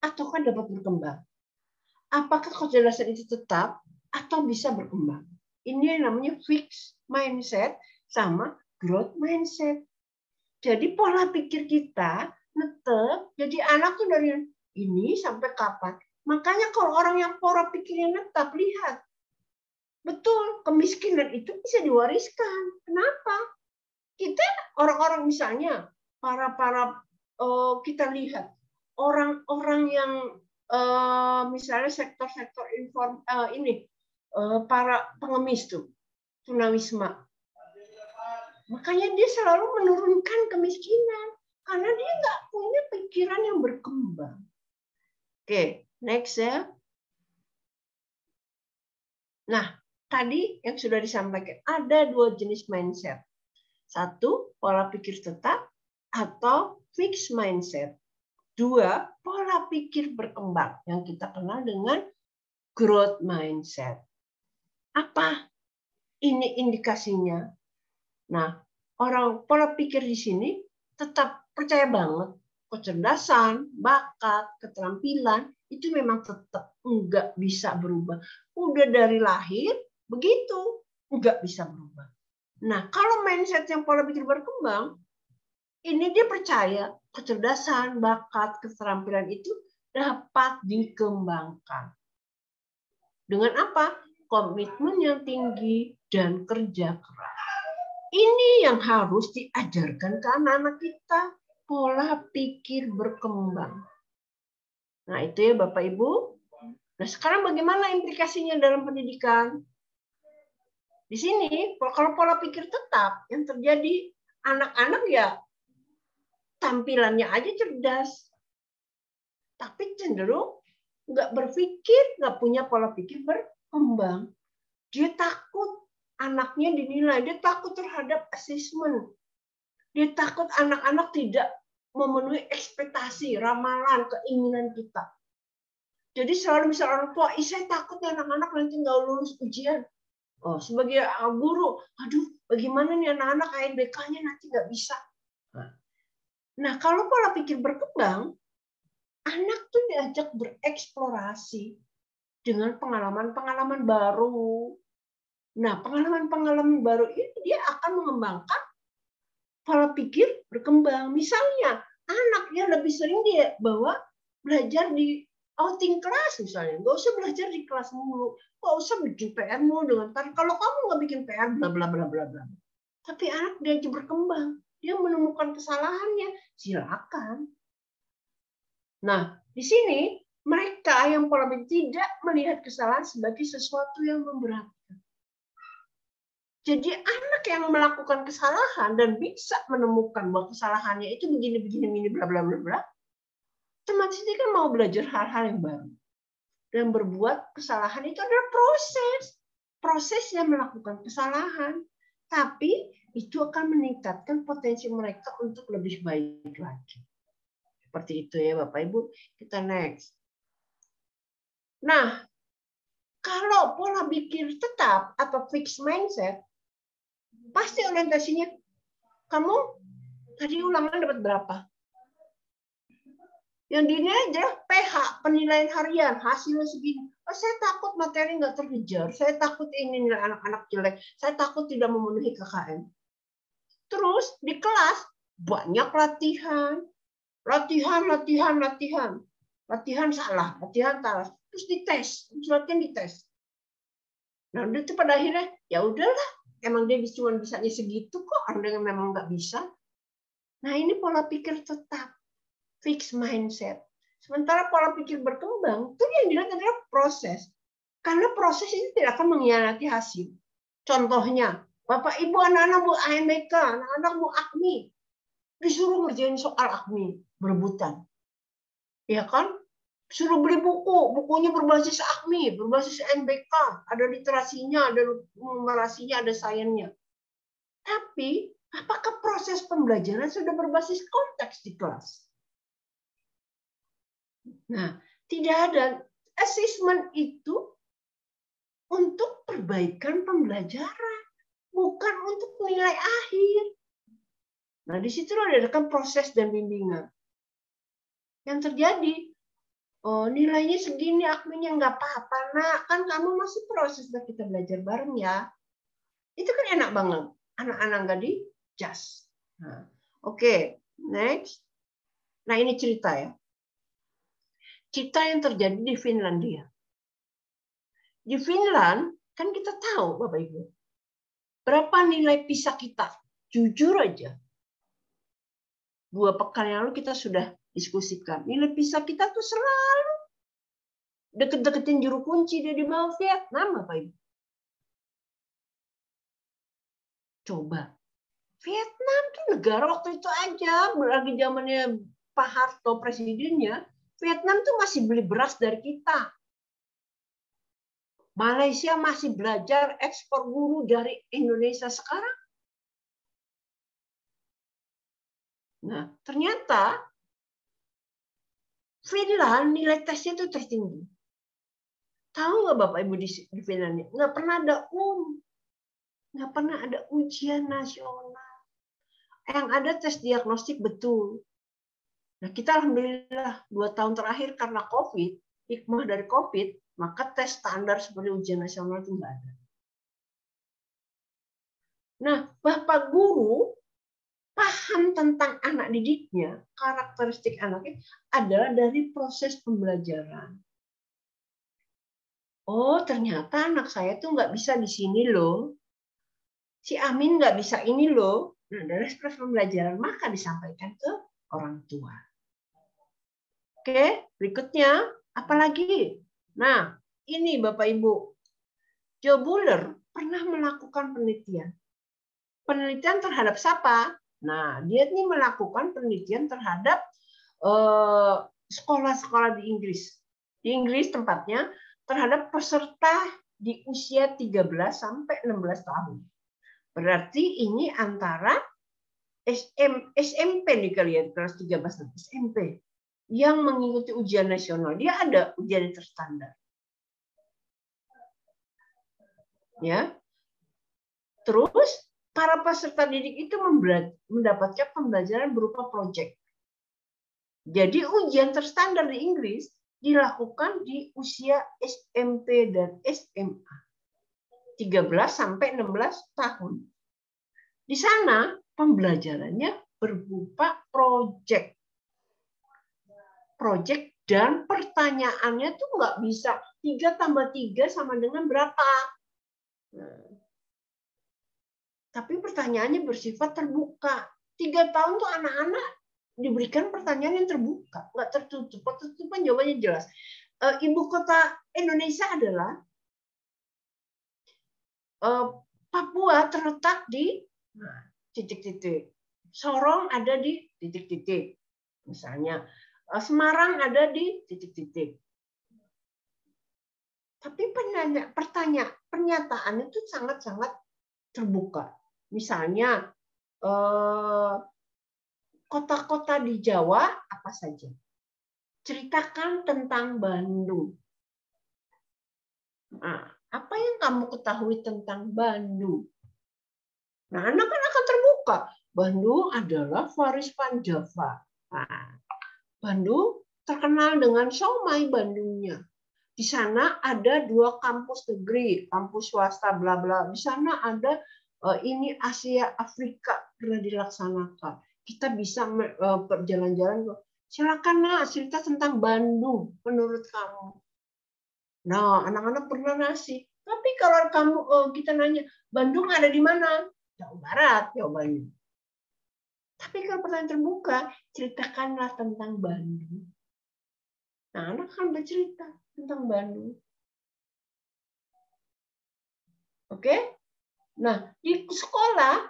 ataukah dapat berkembang? Apakah kecerdasan itu tetap atau bisa berkembang? Ini yang namanya fixed mindset sama growth mindset. Jadi pola pikir kita netep, jadi anak tuh dari ini sampai kapan. Makanya kalau orang yang pola pikirnya netap, lihat. Betul, kemiskinan itu bisa diwariskan. Kenapa? Kita orang-orang misalnya, kita lihat, orang-orang yang misalnya sektor-sektor para pengemis tuh, tunawisma. Makanya dia selalu menurunkan kemiskinan karena dia nggak punya pikiran yang berkembang. Oke, next ya. Nah, tadi yang sudah disampaikan ada dua jenis mindset. Satu, pola pikir tetap atau fixed mindset. Dua, pola pikir berkembang yang kita kenal dengan growth mindset. Apa ini indikasinya? Nah, orang pola pikir di sini tetap percaya banget kecerdasan, bakat, keterampilan itu memang tetap enggak bisa berubah. Udah dari lahir begitu, enggak bisa berubah. Nah, kalau mindset yang pola pikir berkembang, ini dia percaya kecerdasan, bakat, keterampilan itu dapat dikembangkan. Dengan apa? Komitmen yang tinggi dan kerja keras. Ini yang harus diajarkan ke anak-anak kita. Pola pikir berkembang. Nah, itu ya Bapak Ibu. Nah, sekarang bagaimana implikasinya dalam pendidikan? Di sini, kalau pola pikir tetap, yang terjadi anak-anak ya tampilannya aja cerdas. Tapi cenderung nggak berpikir, nggak punya pola pikir berkembang. berkembang, dia takut anaknya dinilai, dia takut terhadap assessment, dia takut anak-anak tidak memenuhi ekspektasi, ramalan, keinginan kita. Jadi selalu misal orang tua, saya takut anak-anak nanti nggak lulus ujian. Oh, sebagai guru, aduh, bagaimana nih anak-anak INBK-nya nanti nggak bisa. Nah, kalau pola pikir berkembang, anak tuh diajak bereksplorasi dengan pengalaman-pengalaman baru. Nah, pengalaman-pengalaman baru ini dia akan mengembangkan pola pikir berkembang. Misalnya, anaknya lebih sering dia bawa belajar di outing kelas misalnya. Nggak usah belajar di kelas mulu. Nggak usah bikin PR mulu dengan kalau kamu nggak bikin PR, bla bla bla bla bla. Tapi anak diajak berkembang. Dia menemukan kesalahannya. Silakan. Nah, di sini mereka yang pola pikir tidak melihat kesalahan sebagai sesuatu yang memberatkan. Jadi anak yang melakukan kesalahan dan bisa menemukan bahwa kesalahannya itu begini bla bla bla bla, otomatis dia kan mau belajar hal-hal yang baru. Dan berbuat kesalahan itu adalah prosesnya melakukan kesalahan, tapi itu akan meningkatkan potensi mereka untuk lebih baik lagi. Seperti itu ya Bapak Ibu. Kita next. Nah, kalau pola pikir tetap atau fixed mindset, pasti orientasinya, kamu tadi ulangan dapat berapa? Yang dinilai adalah PH, penilaian harian, hasilnya segini. Oh, saya takut materi nggak terkejar, saya takut ini nilai anak-anak jelek, saya takut tidak memenuhi KKM. Terus di kelas banyak latihan salah, terus dites, dites. Nah, itu pada akhirnya ya udahlah, emang dia cuma bisanya segitu kok, ada yang memang nggak bisa. Nah, ini pola pikir tetap, fixed mindset. Sementara pola pikir berkembang, itu yang dilihat adalah proses. Karena proses ini tidak akan mengkhianati hasil. Contohnya, Bapak Ibu anak-anak Bu ANBK, anak-anak Bu AKMI, disuruh ngerjain soal AKMI, berebutan. Ya kan? Suruh beli buku, bukunya berbasis AKMI, berbasis NBK, ada literasinya, ada numerasinya, ada sainsnya. Tapi, apakah proses pembelajaran sudah berbasis konteks di kelas? Nah, tidak ada. Assessment itu untuk perbaikan pembelajaran, bukan untuk nilai akhir. Nah, di situ ada proses dan bimbingan. Yang terjadi, oh nilainya segini, AKMI-nya nggak apa-apa, nak. Kan kamu masih proses, dan kita belajar bareng ya. Itu kan enak banget. Anak-anak nggak di-just. Nah, oke, next. Nah, ini cerita ya. Cerita yang terjadi di Finlandia. Di Finland, kan kita tahu, Bapak Ibu, berapa nilai PISA kita? Jujur aja. 2 pekan yang lalu kita sudah diskusikan. Nilai PISA kita tuh selalu deket-deketin juru kunci dia di bawah Vietnam, Bapak Ibu. Coba. Vietnam tuh negara waktu itu aja, lagi zamannya Pak Harto presidennya, Vietnam tuh masih beli beras dari kita. Malaysia masih belajar ekspor guru dari Indonesia sekarang. Nah, ternyata Finland nilai tesnya itu tertinggi. Tahu nggak Bapak Ibu di Finland? Nggak pernah ada nggak pernah ada ujian nasional. Yang ada tes diagnostik betul. Nah, kita alhamdulillah 2 tahun terakhir karena COVID, hikmah dari COVID, maka tes standar seperti ujian nasional itu nggak ada. Nah, Bapak guru paham tentang anak didiknya, karakteristik anaknya adalah dari proses pembelajaran. Oh, ternyata anak saya tuh nggak bisa di sini loh. Si Amin nggak bisa ini loh. Nah, dari proses pembelajaran maka disampaikan ke orang tua. Oke, berikutnya apa lagi? Nah, ini Bapak Ibu. Joe Buller pernah melakukan penelitian. Penelitian terhadap siapa? Nah, dia ini melakukan penelitian terhadap sekolah-sekolah di Inggris. Di Inggris tempatnya terhadap peserta di usia 13 sampai 16 tahun. Berarti ini antara SMP nih kalian, kelas 13 SMP yang mengikuti ujian nasional. Dia ada ujian terstandar. Ya. Terus para peserta didik itu mendapatkan pembelajaran berupa proyek. Jadi ujian terstandar di Inggris dilakukan di usia SMP dan SMA. 13 sampai 16 tahun. Di sana pembelajarannya berupa proyek. Proyek dan pertanyaannya tuh nggak bisa 3 tambah 3 sama dengan berapa. Nah, tapi pertanyaannya bersifat terbuka. 3 tahun tuh anak-anak diberikan pertanyaan yang terbuka, nggak tertutup. Tertutupan jawabannya jelas. Ibu kota Indonesia adalah Papua terletak di titik-titik. Sorong ada di titik-titik. Misalnya Semarang ada di titik-titik. Tapi pernyataan itu sangat-sangat terbuka. Misalnya kota-kota di Jawa apa saja? Ceritakan tentang Bandung. Nah, apa yang kamu ketahui tentang Bandung? Nah, anak kan akan terbuka. Bandung adalah Faris Panjava. Nah, Bandung terkenal dengan siomay Bandungnya. Di sana ada 2 kampus negeri, kampus swasta, bla bla. Di sana ada ini Asia Afrika pernah dilaksanakan. Kita bisa berjalan-jalan. Silakan Nak, cerita tentang Bandung menurut kamu. Nah, anak-anak pernah ngasih. Tapi kalau kamu kita nanya, Bandung ada di mana? Jawa Barat jawabannya. Tapi kalau pertanyaan terbuka, ceritakanlah tentang Bandung. Nah, anak kan bercerita tentang Bandung. Oke? Nah, di sekolah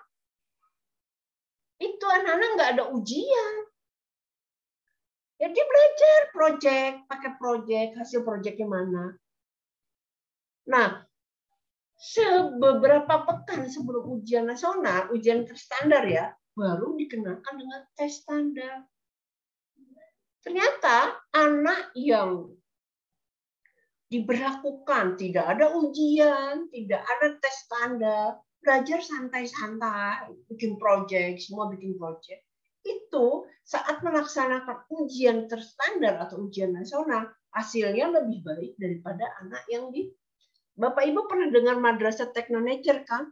itu anak-anak nggak ada ujian. Ya dia belajar proyek, pakai proyek, hasil proyeknya mana. Nah, beberapa pekan sebelum ujian nasional, ujian terstandar ya, baru dikenakan dengan tes standar. Ternyata anak yang diberlakukan tidak ada ujian, tidak ada tes standar, belajar santai-santai, bikin proyek, semua bikin proyek. Itu saat melaksanakan ujian terstandar atau ujian nasional, hasilnya lebih baik daripada anak yang di Bapak Ibu pernah dengar Madrasah Teknonature kan?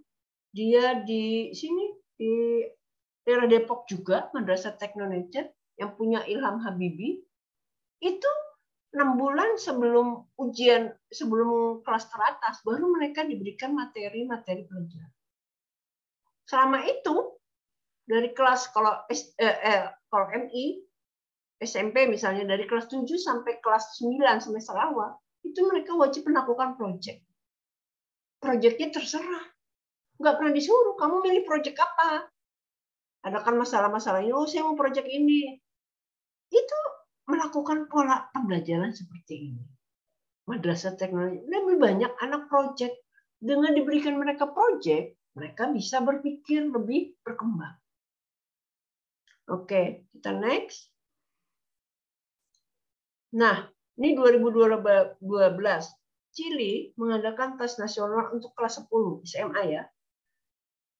Dia di sini di daerah Depok juga, Madrasah Teknonature yang punya Ilham Habibi. Itu 6 bulan sebelum ujian, sebelum kelas teratas, baru mereka diberikan materi-materi pelajaran. Selama itu, dari kelas kalau MI, SMP misalnya, dari kelas 7 sampai kelas 9 semester awal, itu mereka wajib melakukan proyek. Proyeknya terserah. Nggak pernah disuruh, kamu milih proyek apa. Ada kan masalah-masalah ini, oh saya mau proyek ini. Itu melakukan pola pembelajaran seperti ini. Madrasah teknologi, lebih banyak anak proyek. Dengan diberikan mereka proyek, mereka bisa berpikir lebih berkembang. Oke, kita next. Nah, ini 2012, Chili mengadakan tes nasional untuk kelas 10 SMA ya.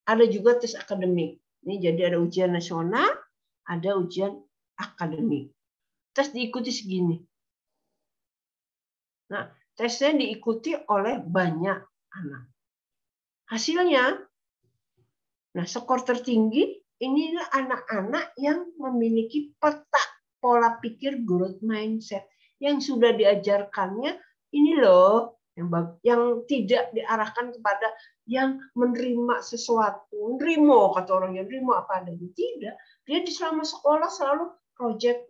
Ada juga tes akademik. Ini jadi ada ujian nasional, ada ujian akademik. Tes diikuti segini. Nah, tesnya diikuti oleh banyak anak. Hasilnya, nah skor tertinggi inilah anak-anak yang memiliki peta pola pikir growth mindset yang sudah diajarkannya ini loh yang tidak diarahkan kepada yang menerima sesuatu, nerimo kata orangnya, nerimo apa adanya. Tidak, dia di selama sekolah selalu project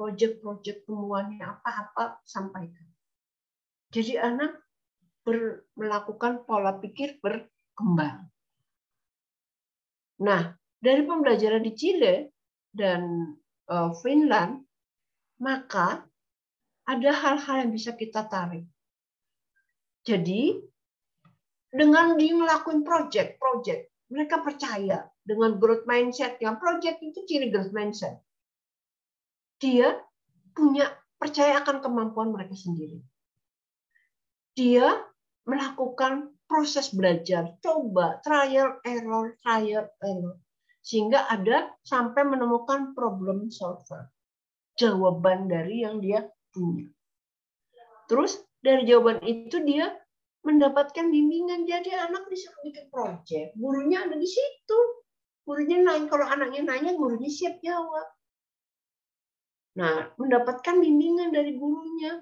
temuannya apa-apa sampaikan. Jadi anak melakukan pola pikir berkembang. Nah, dari pembelajaran di Chile dan Finland, maka ada hal-hal yang bisa kita tarik. Jadi, dengan dia ngelakuin project, mereka percaya dengan growth mindset. Yang project itu ciri growth mindset. Dia punya percaya akan kemampuan mereka sendiri. Dia melakukan proses belajar, coba, trial error, sehingga ada sampai menemukan problem solver, jawaban dari yang dia punya. Terus dari jawaban itu dia mendapatkan bimbingan. Jadi anak disuruh bikin project, gurunya ada di situ. Gurunya nanya, kalau anaknya nanya, gurunya siap jawab. Nah, mendapatkan bimbingan dari gurunya,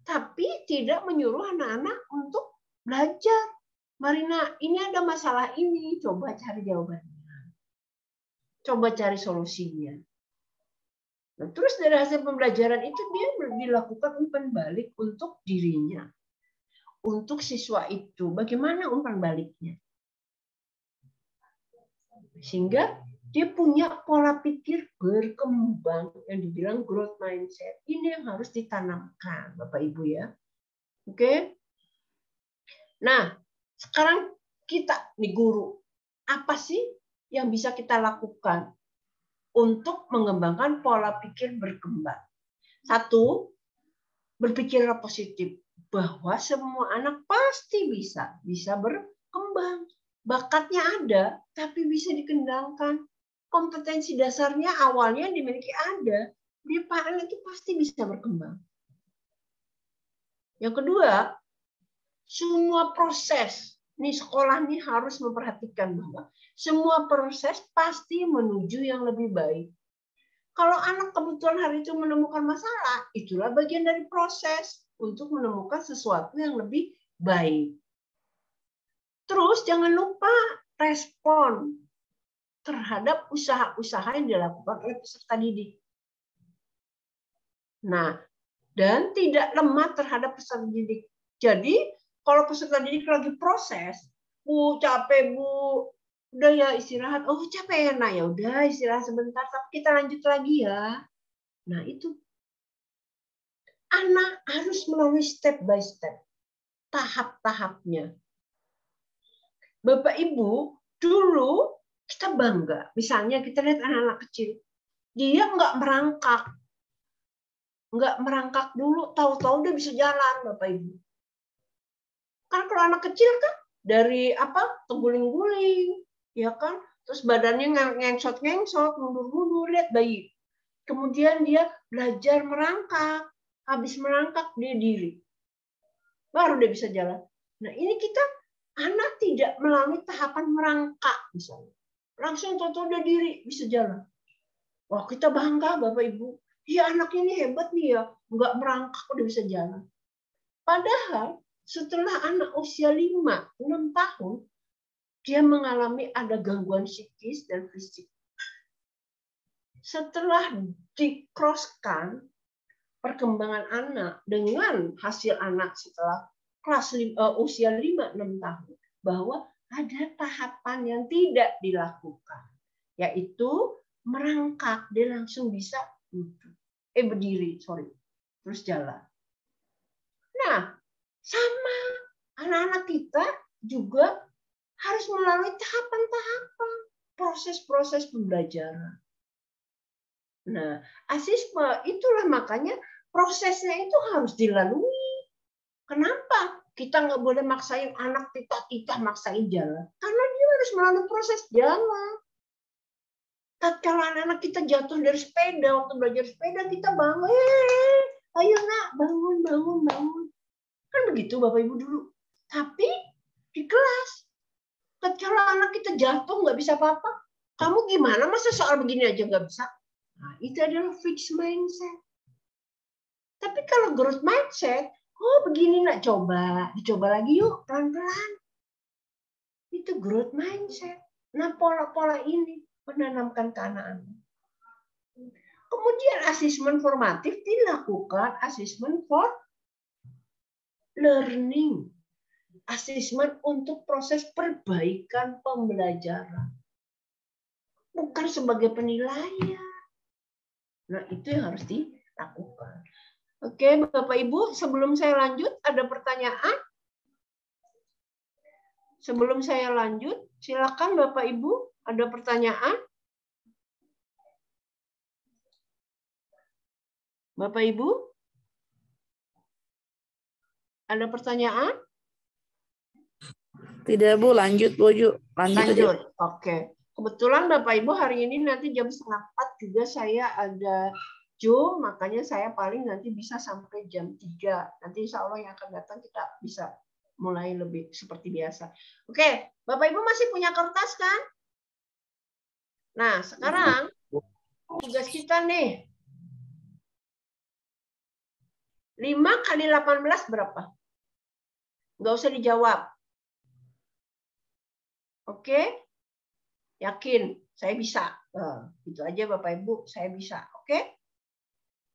tapi tidak menyuruh anak-anak untuk belajar. Marina, ini ada masalah ini, coba cari jawabannya. Coba cari solusinya. Nah, terus dari hasil pembelajaran itu dia dilakukan umpan balik untuk dirinya. Untuk siswa itu, bagaimana umpan baliknya? Sehingga dia punya pola pikir berkembang yang dibilang growth mindset. Ini yang harus ditanamkan, Bapak Ibu ya. Oke? Nah, sekarang kita nih guru, apa sih yang bisa kita lakukan untuk mengembangkan pola pikir berkembang? Satu, berpikirlah positif bahwa semua anak pasti bisa berkembang. Bakatnya ada, tapi bisa dikembangkan. Kompetensi dasarnya awalnya dimiliki ada, dia itu pasti bisa berkembang. Yang kedua, semua proses, nih sekolah nih harus memperhatikan bahwa semua proses pasti menuju yang lebih baik. Kalau anak kebetulan hari itu menemukan masalah, itulah bagian dari proses untuk menemukan sesuatu yang lebih baik. Terus jangan lupa respon terhadap usaha-usaha yang dilakukan oleh peserta didik. Nah, dan tidak lemah terhadap peserta didik. Jadi, kalau peserta didik lagi proses, Bu, capek Bu, udah ya istirahat. Oh, capek ya, nah ya udah istirahat sebentar, tapi kita lanjut lagi ya. Nah, itu anak harus melalui step by step, tahap-tahapnya. Bapak Ibu, dulu kita bangga. Misalnya kita lihat anak-anak kecil, dia nggak merangkak dulu, tahu-tahu dia bisa jalan, Bapak Ibu. Kan kalau anak kecil kan dari terguling-guling, ya kan, terus badannya ngengsot-ngengsot, mundur-mundur, lihat bayi. Kemudian dia belajar merangkak, habis merangkak dia diri, baru dia bisa jalan. Nah ini kita anak tidak melalui tahapan merangkak misalnya, langsung tahu-tahu dia diri bisa jalan. Wah kita bangga Bapak Ibu, ya anak ini hebat nih ya, nggak merangkak udah bisa jalan. Padahal setelah anak usia 5-6 tahun, dia mengalami ada gangguan psikis dan fisik. Setelah di-cross-kan perkembangan anak dengan hasil anak setelah usia 5-6 tahun, bahwa ada tahapan yang tidak dilakukan, yaitu merangkak, dia langsung bisa berdiri, terus jalan. Nah, sama anak-anak kita juga harus melalui tahapan-tahapan, proses-proses pembelajaran. Nah, asisme itulah makanya prosesnya itu harus dilalui. Kenapa? Kita nggak boleh maksain anak kita maksain jalan. Karena dia harus melalui proses jalan. Tatkala anak-anak kita jatuh dari sepeda, waktu belajar sepeda, kita bangun. Ayo nak, bangun. Kan begitu Bapak Ibu dulu. Tapi di kelas, tatkala anak kita jatuh nggak bisa apa-apa, kamu gimana? Masa soal begini aja nggak bisa? Nah, itu adalah fixed mindset. Tapi kalau growth mindset, begini nak, dicoba lagi yuk, pelan-pelan. Itu growth mindset. Nah, pola-pola ini menanamkan ke anak-anak. Kemudian asesmen formatif dilakukan, asesmen for learning. Asesmen untuk proses perbaikan pembelajaran. Bukan sebagai penilaian. Nah, itu yang harus dilakukan. Oke, Bapak Ibu, sebelum saya lanjut, ada pertanyaan? Sebelum saya lanjut, silakan Bapak Ibu, ada pertanyaan? Bapak Ibu? Ada pertanyaan? Tidak Bu, lanjut Bu Ju. Lanjut aja. Lanjut. Oke. Kebetulan Bapak Ibu hari ini nanti jam 3:30 juga saya ada Zoom, makanya saya paling nanti bisa sampai jam 3. Nanti insya Allah yang akan datang kita bisa mulai lebih seperti biasa. Oke, Bapak Ibu masih punya kertas kan? Nah, sekarang tugas kita nih. 5 kali 18 berapa? Nggak usah dijawab. Oke? Yakin, saya bisa. Itu aja Bapak Ibu, saya bisa. Oke?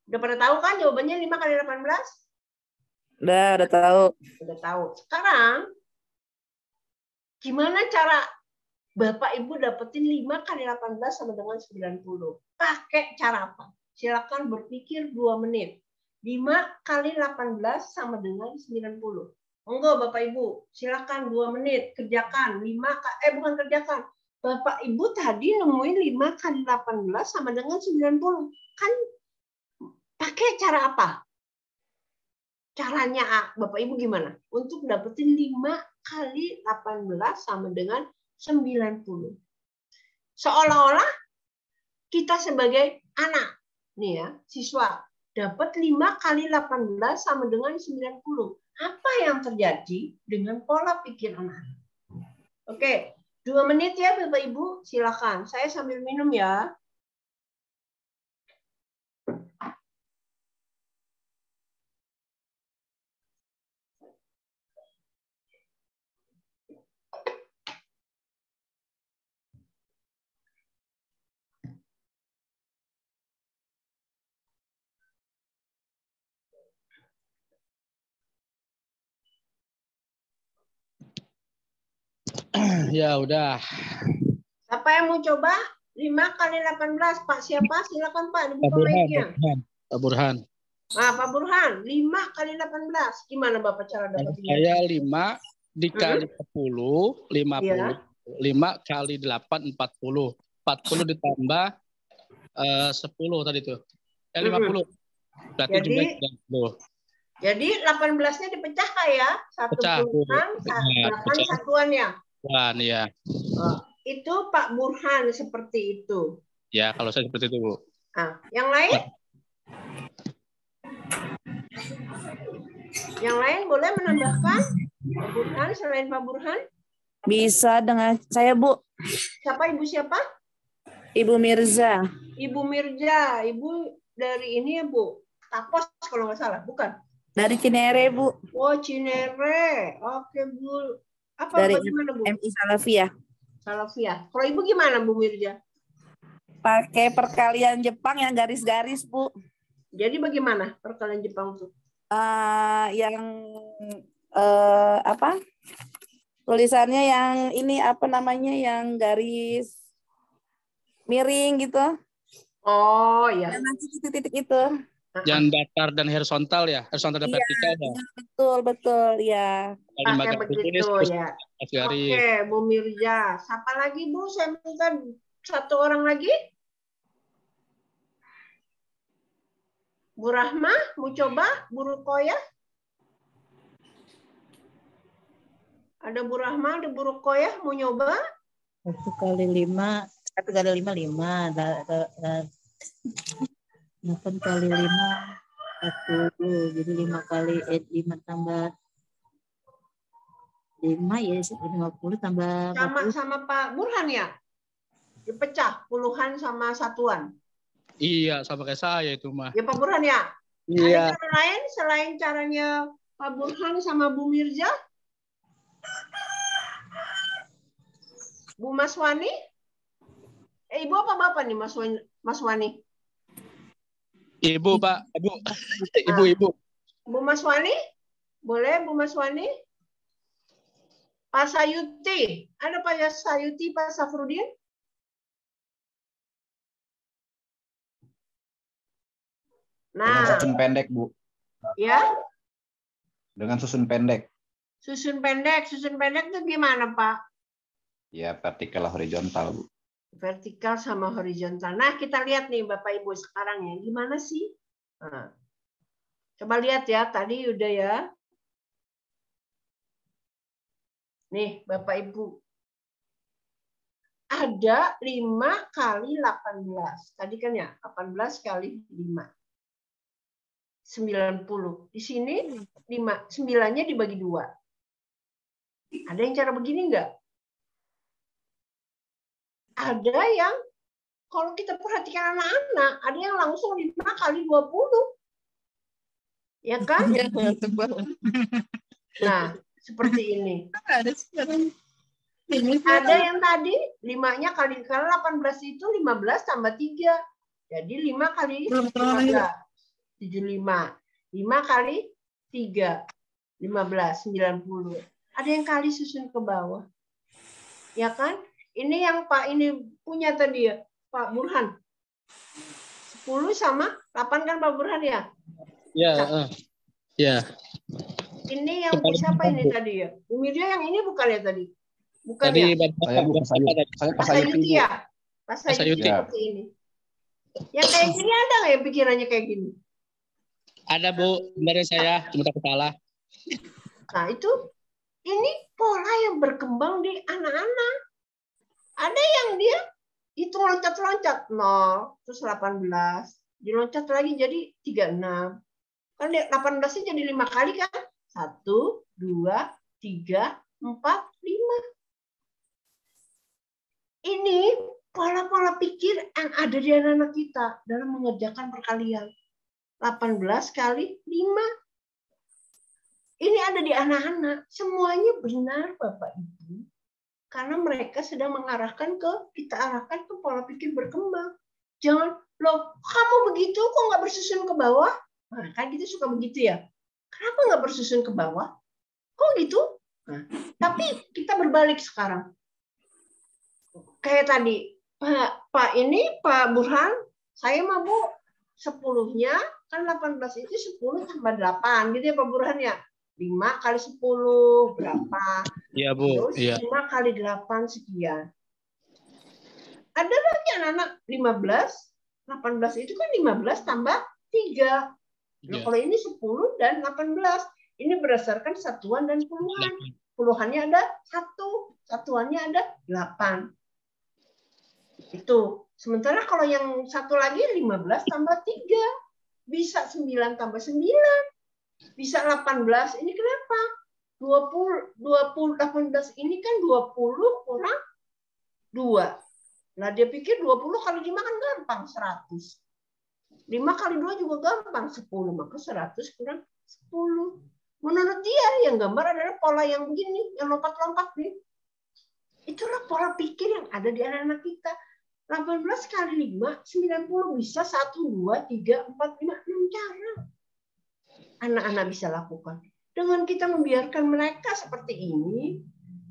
Udah pada tahu kan jawabannya 5 kali 18? Udah tahu. Udah tahu. Sekarang, gimana cara Bapak Ibu dapetin 5 kali 18 sama dengan 90? Pakai cara apa? Silakan berpikir 2 menit. 5 kali 18 sama dengan 90. Monggo Bapak Ibu, silakan 2 menit kerjakan. Bukan kerjakan. Bapak Ibu tadi nemuin 5 kali 18 sama dengan 90. Kan pakai cara apa? Caranya Bapak Ibu gimana? Untuk dapetin 5 kali 18 sama dengan 90. Seolah-olah kita sebagai anak, nih ya, siswa, dapat 5 kali 18 sama dengan 90. Apa yang terjadi dengan pola pikir anak-anak? Oke, 2 menit ya Bapak Ibu, silakan. Saya sambil minum ya. Ya udah. Siapa yang mau coba? 5 kali 18. Pak siapa? Silakan Pak, Pak dibuka Burhan. mic-nya. Pak Burhan. Nah, Pak Burhan, 5 kali 18. Gimana Bapak cara Kalau dapat saya 5 dikali 10, 50. Iya. 5 kali 8, 40. 40 ditambah 10 tadi tuh. 50. Berarti Jadi, jumlahnya 90. Jadi 18-nya dipecah Kak ya? Satu Pecah, Bu. puluhan, Ya, 8 pecah. satuannya. Wan, ya. Itu Pak Burhan seperti itu. Ya, kalau saya seperti itu, Bu. Nah, yang lain? Yang lain boleh menambahkan? Pak Burhan, selain Pak Burhan? Bisa dengan saya Bu. Siapa Ibu siapa? Ibu Mirza. Ibu Mirza. Ibu dari ini ya Bu? Tapos kalau nggak salah, bukan? Dari Cinere Bu. Oh, Cinere. Oke Bu. Apa Dari bagaimana Bu? MI Salafiyah. Salafiyah. Kalau Ibu gimana Bu Mirza? Pakai perkalian Jepang yang garis-garis Bu. Jadi bagaimana perkalian Jepang itu? Yang apa? Tulisannya yang ini apa namanya, yang garis miring gitu. Oh ya. Yang nanti titik-titik itu. Yang datar dan horizontal ya, horizontal dan vertikal ya. Betul ya. Pakai begitu ya. Oke, Bu Mirza. Siapa lagi Bu? Saya minta 1 orang lagi. Bu Rahma, mau coba? Bu Rukoya? Ada Bu Rahma, ada Bu Rukoya, mau nyoba? 1 kali 5, 1 kali 5, 5. 8 kali 5, 40. Jadi 5 kali 5 tambah 5 ya, 50 tambah 40. Sama Pak Burhan ya? Dipecah puluhan sama satuan. Iya, sama kayak saya itu mah. Ya Pak Burhan ya? Iya. Ada cara lain selain caranya Pak Burhan sama Bu Mirza? Bu Maswani? Ibu apa Bapak nih Maswani? Ibu, Pak. Ibu. Bu Maswani? Boleh Bu Maswani? Pak Sayuti? Ada Pak Sayuti, Pak Safrudin? Dengan susun pendek, Bu. Ya? Dengan susun pendek. Susun pendek itu gimana, Pak? Ya, vertikal horizontal, Bu. Vertikal sama horizontal. Nah, kita lihat nih Bapak Ibu sekarang ya, gimana sih? Nah, coba lihat ya, tadi udah ya. Nih, Bapak Ibu. Ada 5 kali 18. Tadi kan ya, 18 kali 5. 90. Di sini 5, 9-nya dibagi 2. Ada yang cara begini enggak? Ada yang kalau kita perhatikan anak-anak, ada yang langsung 5 kali 20. Ya kan? Nah, seperti ini. Ada yang tadi 5-nya kali 18 itu 15 tambah 3. Jadi 5 kali 15. 75. 5 kali 3. 15, 90. Ada yang kali susun ke bawah. Ya kan? Ini yang Pak ini punya tadi ya, Pak Burhan. 10 sama 8 kan Pak Burhan ya? Ya, ya. Ini yang siapa ini tadi ya? Bu Mirja yang ini bukan ya tadi? Bukan Tadi ya? Saya Pak Sayuti ya? Pak Sayuti Sayuti. seperti ini. Yang kayak gini ada nggak ya pikirannya kayak gini? Ada Bu, benar saya cuma takut salah. Nah itu, ini pola yang berkembang di anak-anak. Ada yang dia itu loncat-loncat 0, terus 18, diloncat lagi jadi 36. Kan 18-nya jadi 5 kali kan? 1, 2, 3, 4, 5. Ini pola-pola pikir yang ada di anak-anak kita dalam mengerjakan perkalian. 18 kali 5. Ini ada di anak-anak. Semuanya benar, Bapak Ibu. Karena mereka sedang kita arahkan ke pola pikir berkembang. Jangan, loh, kamu begitu kok nggak bersusun ke bawah? Nah, kan kita suka begitu ya. Kenapa nggak bersusun ke bawah? Kok gitu? Nah, tapi kita berbalik sekarang. Kayak tadi, Pak Burhan, saya mau Bu, 10-nya, kan 18 itu 10 tambah 8, gitu ya Pak Burhan ya? 5 kali 10, berapa? Iya Bu, Terus iya. 5 kali 8, sekian. Ada lagi anak-anak 15, 18 itu kan 15 tambah 3. Nah, kalau ini 10 dan 18. Ini berdasarkan satuan dan puluhan. Puluhannya ada 1, satuannya ada 8. Itu. Sementara kalau yang satu lagi 15 tambah 3. Bisa 9 tambah 9. Bisa 18. Ini kenapa? 18 ini kan 20 kurang 2. Nah, dia pikir 20 kali 5 kan gampang, 100. 5 kali 2 juga gampang, 10. Maka 100 kurang 10. Menurut dia, yang gambar adalah pola yang begini, yang lompat-lompat nih. Itulah pola pikir yang ada di anak-anak kita. 18 kali 5, 90. Bisa 1, 2, 3, 4, 5, 6 cara. Anak-anak bisa lakukan. Dengan kita membiarkan mereka seperti ini,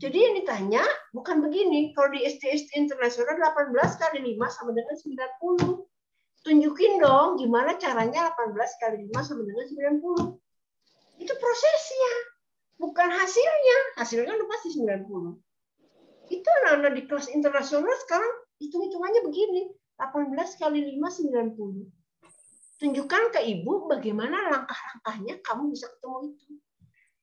jadi yang ditanya bukan begini. Kalau di SD internasional 18 kali 5 sama dengan 90. Tunjukin dong gimana caranya 18 kali 5 sama dengan 90. Itu prosesnya, bukan hasilnya. Hasilnya kan pasti 90. Itu anak-anak di kelas internasional sekarang hitung-hitungannya begini. 18 kali 5, 90. Tunjukkan ke ibu bagaimana langkah-langkahnya kamu bisa ketemu itu.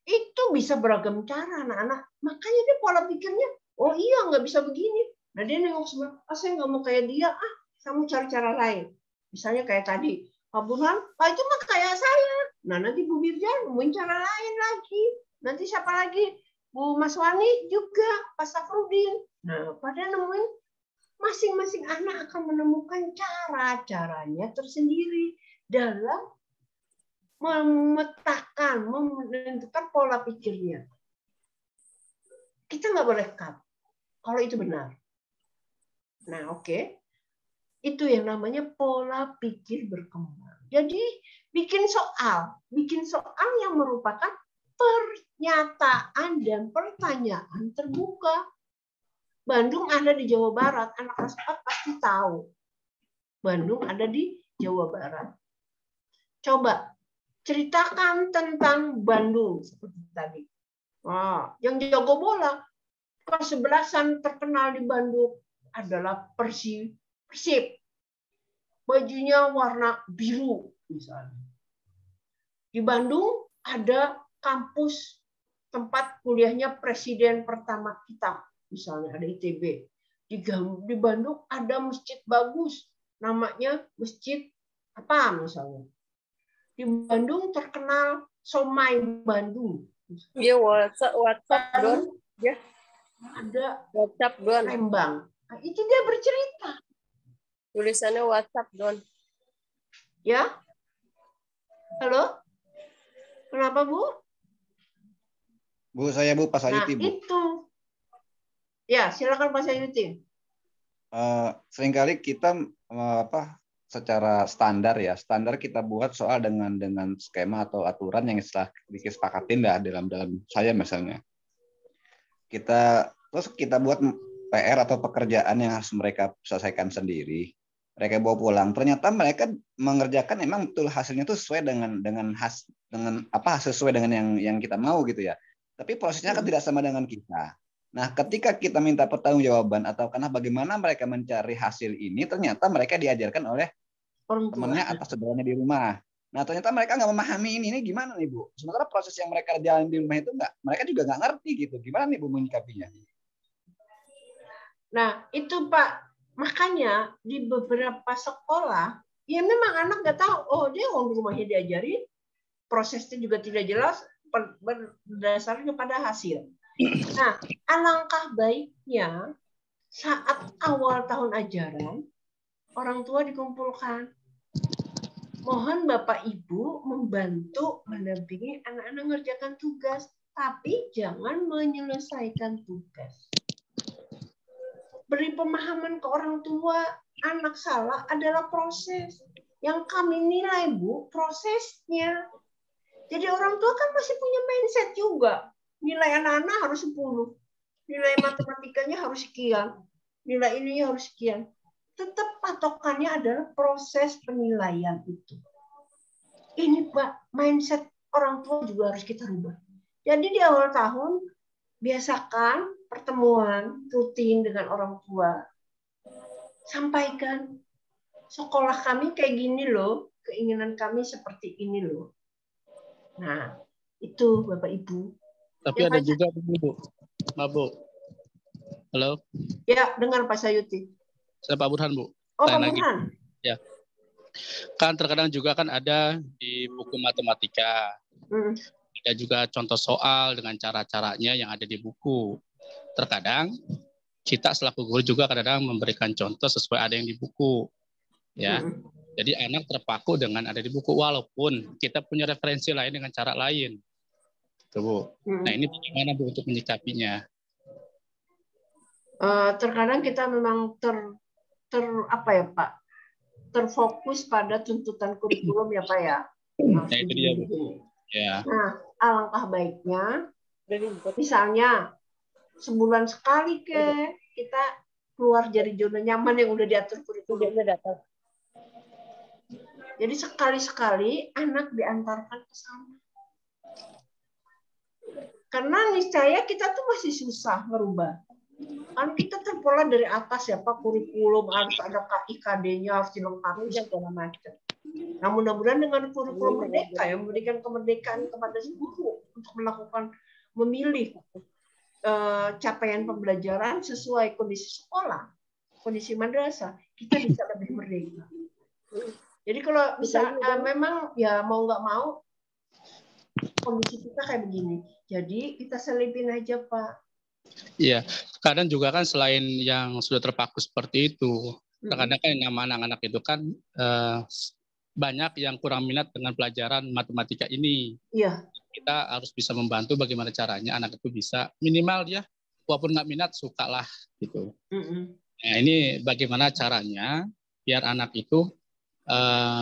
Itu bisa beragam cara anak-anak. Makanya dia pola pikirnya, oh iya nggak bisa begini. Nah dia nengok sebelah, saya nggak mau kayak dia, saya mau cari cara lain. Misalnya kayak tadi, Pak Burhan, Pak itu mah kayak saya. Nah nanti Bu Mirja nemuin cara lain lagi. Nanti siapa lagi? Bu Maswani juga, Pak Safrudin. Nah pada nemuin, masing-masing anak akan menemukan cara-caranya tersendiri dalam memetakan, menentukan pola pikirnya. Kita nggak boleh cut kalau itu benar. Nah, oke. Itu yang namanya pola pikir berkembang. Jadi, bikin soal yang merupakan pernyataan dan pertanyaan terbuka. Bandung ada di Jawa Barat, anak kelas 4 pasti tahu. Bandung ada di Jawa Barat. Coba ceritakan tentang Bandung seperti tadi. Wah, yang jago bola kesebelasan terkenal di Bandung adalah Persib. Bajunya warna biru misalnya. Di Bandung ada kampus tempat kuliahnya presiden pertama kita, misalnya ada ITB. Di Bandung ada masjid bagus, namanya Masjid apa misalnya. Di Bandung terkenal somai Bandung. Iya, WhatsApp Don. Ya. Ada WhatsApp Don. Lembang. Nah, itu dia bercerita. Tulisannya WhatsApp Don. Ya. Halo? Kenapa, Bu? Bu, saya Bu, Pak Sayuti, Bu. Itu. Ya, silakan Pak Sayuti. Seringkali kita secara standar kita buat soal dengan skema atau aturan yang setelah disepakatin dalam saya misalnya. Terus kita buat PR atau pekerjaan yang harus mereka selesaikan sendiri. Mereka bawa pulang. Ternyata mereka mengerjakan memang betul hasilnya itu sesuai dengan sesuai dengan yang kita mau gitu ya. Tapi prosesnya kan tidak sama dengan kita. Nah, ketika kita minta pertanggungjawaban atau karena bagaimana mereka mencari hasil ini, ternyata mereka diajarkan oleh temannya atau saudaranya di rumah. Nah, ternyata mereka nggak memahami ini gimana nih Bu? Sementara proses yang mereka jalan di rumah itu mereka juga nggak ngerti gitu. Gimana nih Bu menyikapinya? Nah, itu Pak, makanya di beberapa sekolah, ya memang anak nggak tahu, oh dia di rumahnya diajarin, prosesnya juga tidak jelas, berdasarkan kepada hasil. Nah, alangkah baiknya saat awal tahun ajaran, orang tua dikumpulkan. Mohon Bapak Ibu membantu mendampingi anak-anak mengerjakan tugas, tapi jangan menyelesaikan tugas. Beri pemahaman ke orang tua, anak salah adalah proses. Yang kami nilai, Bu, prosesnya. Jadi orang tua kan masih punya mindset juga. Nilai anak-anak harus 10. Nilai matematikanya harus sekian. Nilai ini harus sekian. Tetap patokannya adalah proses penilaian itu. Ini Pak, mindset orang tua juga harus kita rubah. Jadi di awal tahun, biasakan pertemuan rutin dengan orang tua. Sampaikan, sekolah kami kayak gini loh, keinginan kami seperti ini loh. Nah, itu Bapak Ibu. Tapi ada juga Bu. Mbak Bu. Halo. Ya, dengar Pak Sayuti. Saya Pak Burhan, Bu. Oh, Pak Burhan. Ya. Kan terkadang juga kan ada di buku matematika. Ada juga contoh soal dengan cara-caranya yang ada di buku. Terkadang kita selaku guru juga kadang-kadang memberikan contoh sesuai ada yang di buku. Ya. Jadi anak terpaku dengan ada di buku walaupun kita punya referensi lain dengan cara lain. Bu. Nah ini bagaimana Bu untuk menyikapinya? Terkadang kita memang terfokus pada tuntutan kurikulum ya Pak ya. Nah itu dia Bu. Ya. Nah alangkah baiknya, misalnya sebulan sekali kita keluar dari zona nyaman yang udah diatur kurikulum. Jadi sekali-sekali anak diantarkan ke sana. Karena niscaya kita tuh masih susah merubah. Kan kita terpola dari atas ya Pak, kurikulum harus ada KIKD-nya, harus dilengkapi segala macam. Nah mudah-mudahan dengan kurikulum merdeka yang memberikan kemerdekaan kepada guru untuk memilih capaian pembelajaran sesuai kondisi sekolah, kondisi madrasah, kita bisa lebih merdeka. Jadi kalau bisa memang ya mau nggak mau kondisi kita kayak begini. Jadi kita selipin aja Pak. Iya, kadang juga kan selain yang sudah terpaku seperti itu, kadang-kadang kan nama anak-anak itu kan banyak yang kurang minat dengan pelajaran matematika ini. Iya. Kita harus bisa membantu bagaimana caranya anak itu bisa minimal ya, walaupun nggak minat sukalah gitu. Nah ini bagaimana caranya biar anak itu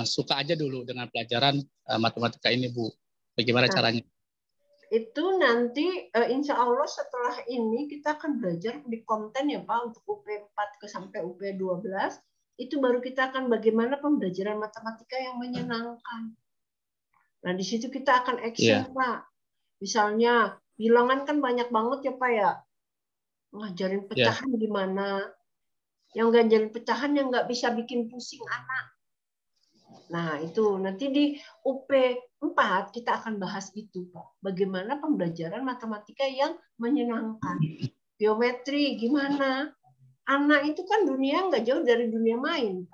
suka aja dulu dengan pelajaran matematika ini Bu. Bagaimana caranya? Itu nanti insya Allah setelah ini kita akan belajar di konten ya Pak untuk UP4 sampai UP12. Itu baru kita akan bagaimana pembelajaran matematika yang menyenangkan. Nah di situ kita akan action Pak. Misalnya Bilangan kan banyak banget ya Pak ya. Ngajarin pecahan gimana. Yang ngajarin pecahan yang nggak bisa bikin pusing anak. Nah itu nanti di UP 4 kita akan bahas itu Pak. Bagaimana pembelajaran matematika yang menyenangkan. Geometri gimana. Anak itu kan dunia nggak jauh dari dunia main.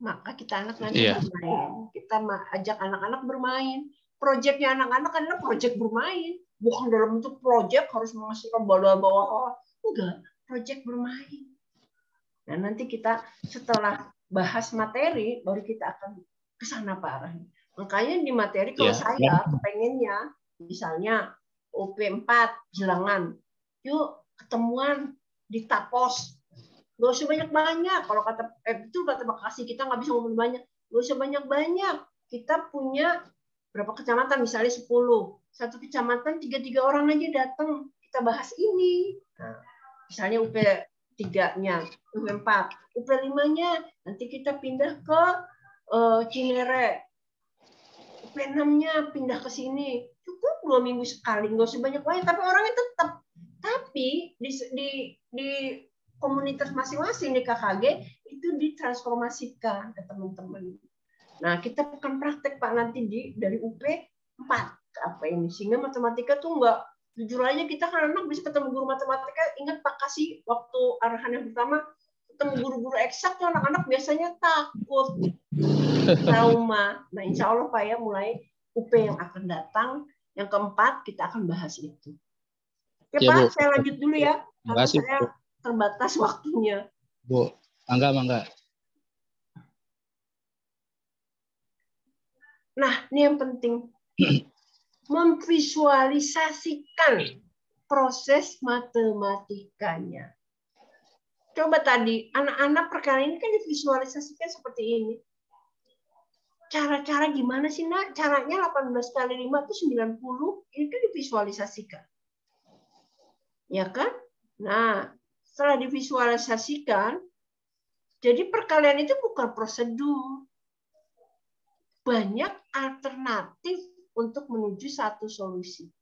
Maka kita anak nanti bermain. Kita ajak anak-anak bermain. Proyeknya anak-anak adalah proyek bermain. Bukan dalam bentuk proyek harus menghasilkan bawah-bawah. Enggak, proyek bermain. Nah, nanti kita setelah bahas materi, baru kita akan ke sana Pak arahnya. Makanya di materi kalau saya kepengennya, misalnya UP4, Jelangan, yuk ketemuan di Tapos. Gak usah banyak-banyak. Kalau kata itu kata Bekasi, kita nggak bisa ngomong banyak. Gak usah banyak-banyak. Kita punya berapa kecamatan, misalnya 10. Satu kecamatan 3 orang aja datang. Kita bahas ini. Nah, misalnya UP 3-nya, UP 4. UP 5-nya nanti kita pindah ke Cinere. UP 6-nya pindah ke sini. Cukup 2 minggu sekali. Nggak usah banyak-banyak. Tapi orangnya tetap. Tapi di komunitas masing-masing di KKG itu ditransformasikan ke teman-teman. Nah, kita bukan praktek Pak nanti dari UP 4 ke apa ini. Sehingga matematika tuh enggak, jujur aja kita kan anak bisa ketemu guru matematika. Ingat Pak Kasih waktu arahan yang pertama ketemu guru-guru eksak tuh anak-anak biasanya takut, trauma. Nah, insya Allah Pak ya mulai UP yang akan datang, yang keempat kita akan bahas itu. Ya Pak, Bu. Saya lanjut dulu ya. Karena saya terbatas waktunya. Bu, mangga. Nah, ini yang penting. Memvisualisasikan proses matematikanya. Coba tadi, anak-anak perkara ini kan divisualisasikan seperti ini. Cara-cara gimana sih, Nak? Caranya 18 kali 5 itu 90, itu divisualisasikan. Ya kan? Nah, setelah divisualisasikan, jadi perkalian itu bukan prosedur. Banyak alternatif untuk menuju satu solusi.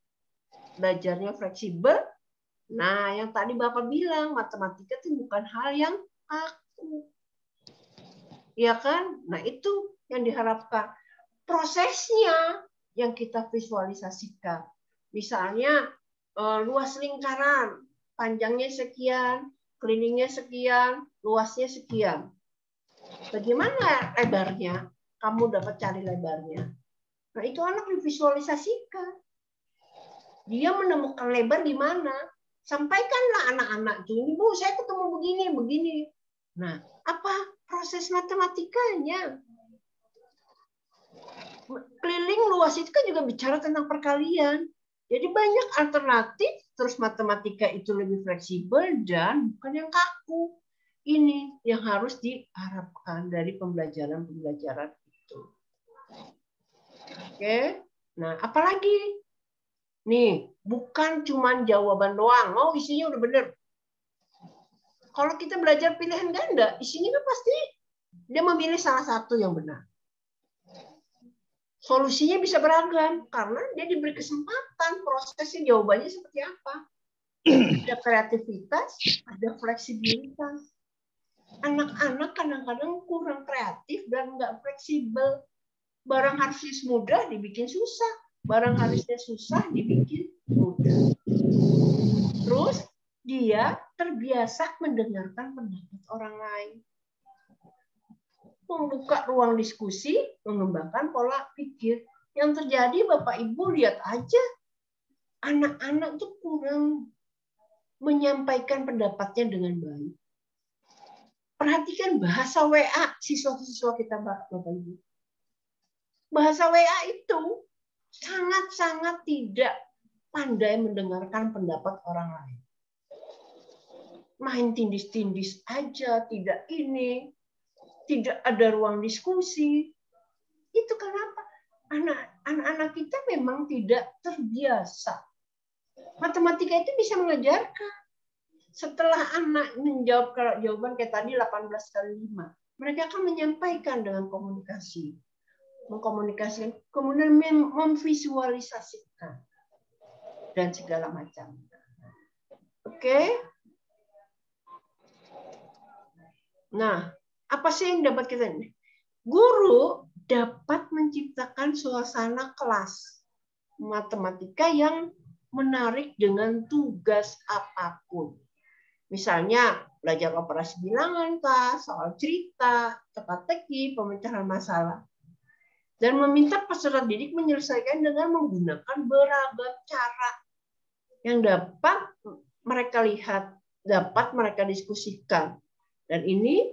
Belajarnya fleksibel. Nah, yang tadi Bapak bilang, matematika itu bukan hal yang kaku. Ya kan? Nah, itu yang diharapkan. Prosesnya yang kita visualisasikan. Misalnya, luas lingkaran, panjangnya sekian, kelilingnya sekian, luasnya sekian. Bagaimana lebarnya? Kamu dapat cari lebarnya. Nah, itu anak divisualisasikan. Dia menemukan lebar di mana. Sampaikanlah anak-anak itu, ini Bu, saya ketemu begini. Nah, apa proses matematikanya? Keliling luas itu kan juga bicara tentang perkalian. Jadi banyak alternatif, terus matematika itu lebih fleksibel dan bukan yang kaku. Ini yang harus diharapkan dari pembelajaran-pembelajaran itu. Oke, nah apalagi? Nih, bukan cuma jawaban doang. Oh, isinya udah bener. Kalau kita belajar pilihan ganda, isinya kan pasti dia memilih salah satu yang benar. Solusinya bisa beragam karena dia diberi kesempatan prosesnya jawabannya seperti apa. Ada kreativitas, ada fleksibilitas. Anak-anak kadang-kadang kurang kreatif dan nggak fleksibel. Barang harusnya mudah dibikin susah. Barang harusnya susah dibikin mudah. Terus dia terbiasa mendengarkan pendapat orang lain. Membuka ruang diskusi, mengembangkan pola pikir. Yang terjadi Bapak Ibu lihat aja. Anak-anak itu kurang menyampaikan pendapatnya dengan baik. Perhatikan bahasa WA siswa-siswa kita Bapak Ibu. Bahasa WA itu sangat-sangat tidak pandai mendengarkan pendapat orang lain. Main tindis-tindis aja, tidak ini, tidak ada ruang diskusi. Itu kenapa? Anak-anak kita memang tidak terbiasa. Matematika itu bisa mengajarkan. Setelah anak menjawab jawaban kayak tadi 18 kali 5, mereka akan menyampaikan dengan komunikasi. Mengkomunikasikan, kemudian memvisualisasikan. dan segala macam. Oke. Nah, apa sih yang dapat kita ini? Guru dapat menciptakan suasana kelas matematika yang menarik dengan tugas apapun. Misalnya belajar operasi bilangan, soal cerita, teka-teki, pemecahan masalah. Dan meminta peserta didik menyelesaikan dengan menggunakan beragam cara yang dapat mereka lihat, dapat mereka diskusikan. Dan ini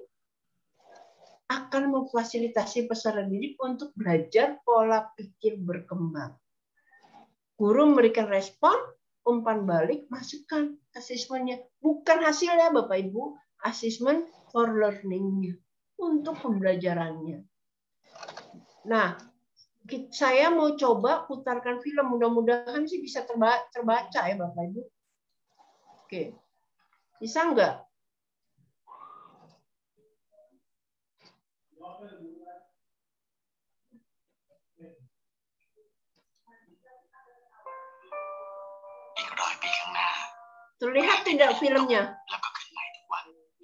akan memfasilitasi peserta didik untuk belajar pola pikir berkembang. Guru memberikan respon, umpan balik, masukan, asesmennya. Bukan hasilnya, Bapak Ibu, asesmen for learning-nya, untuk pembelajarannya. Nah, saya mau coba putarkan film, mudah-mudahan sih bisa terbaca ya Bapak Ibu. Oke, bisa nggak? Terlihat tidak filmnya?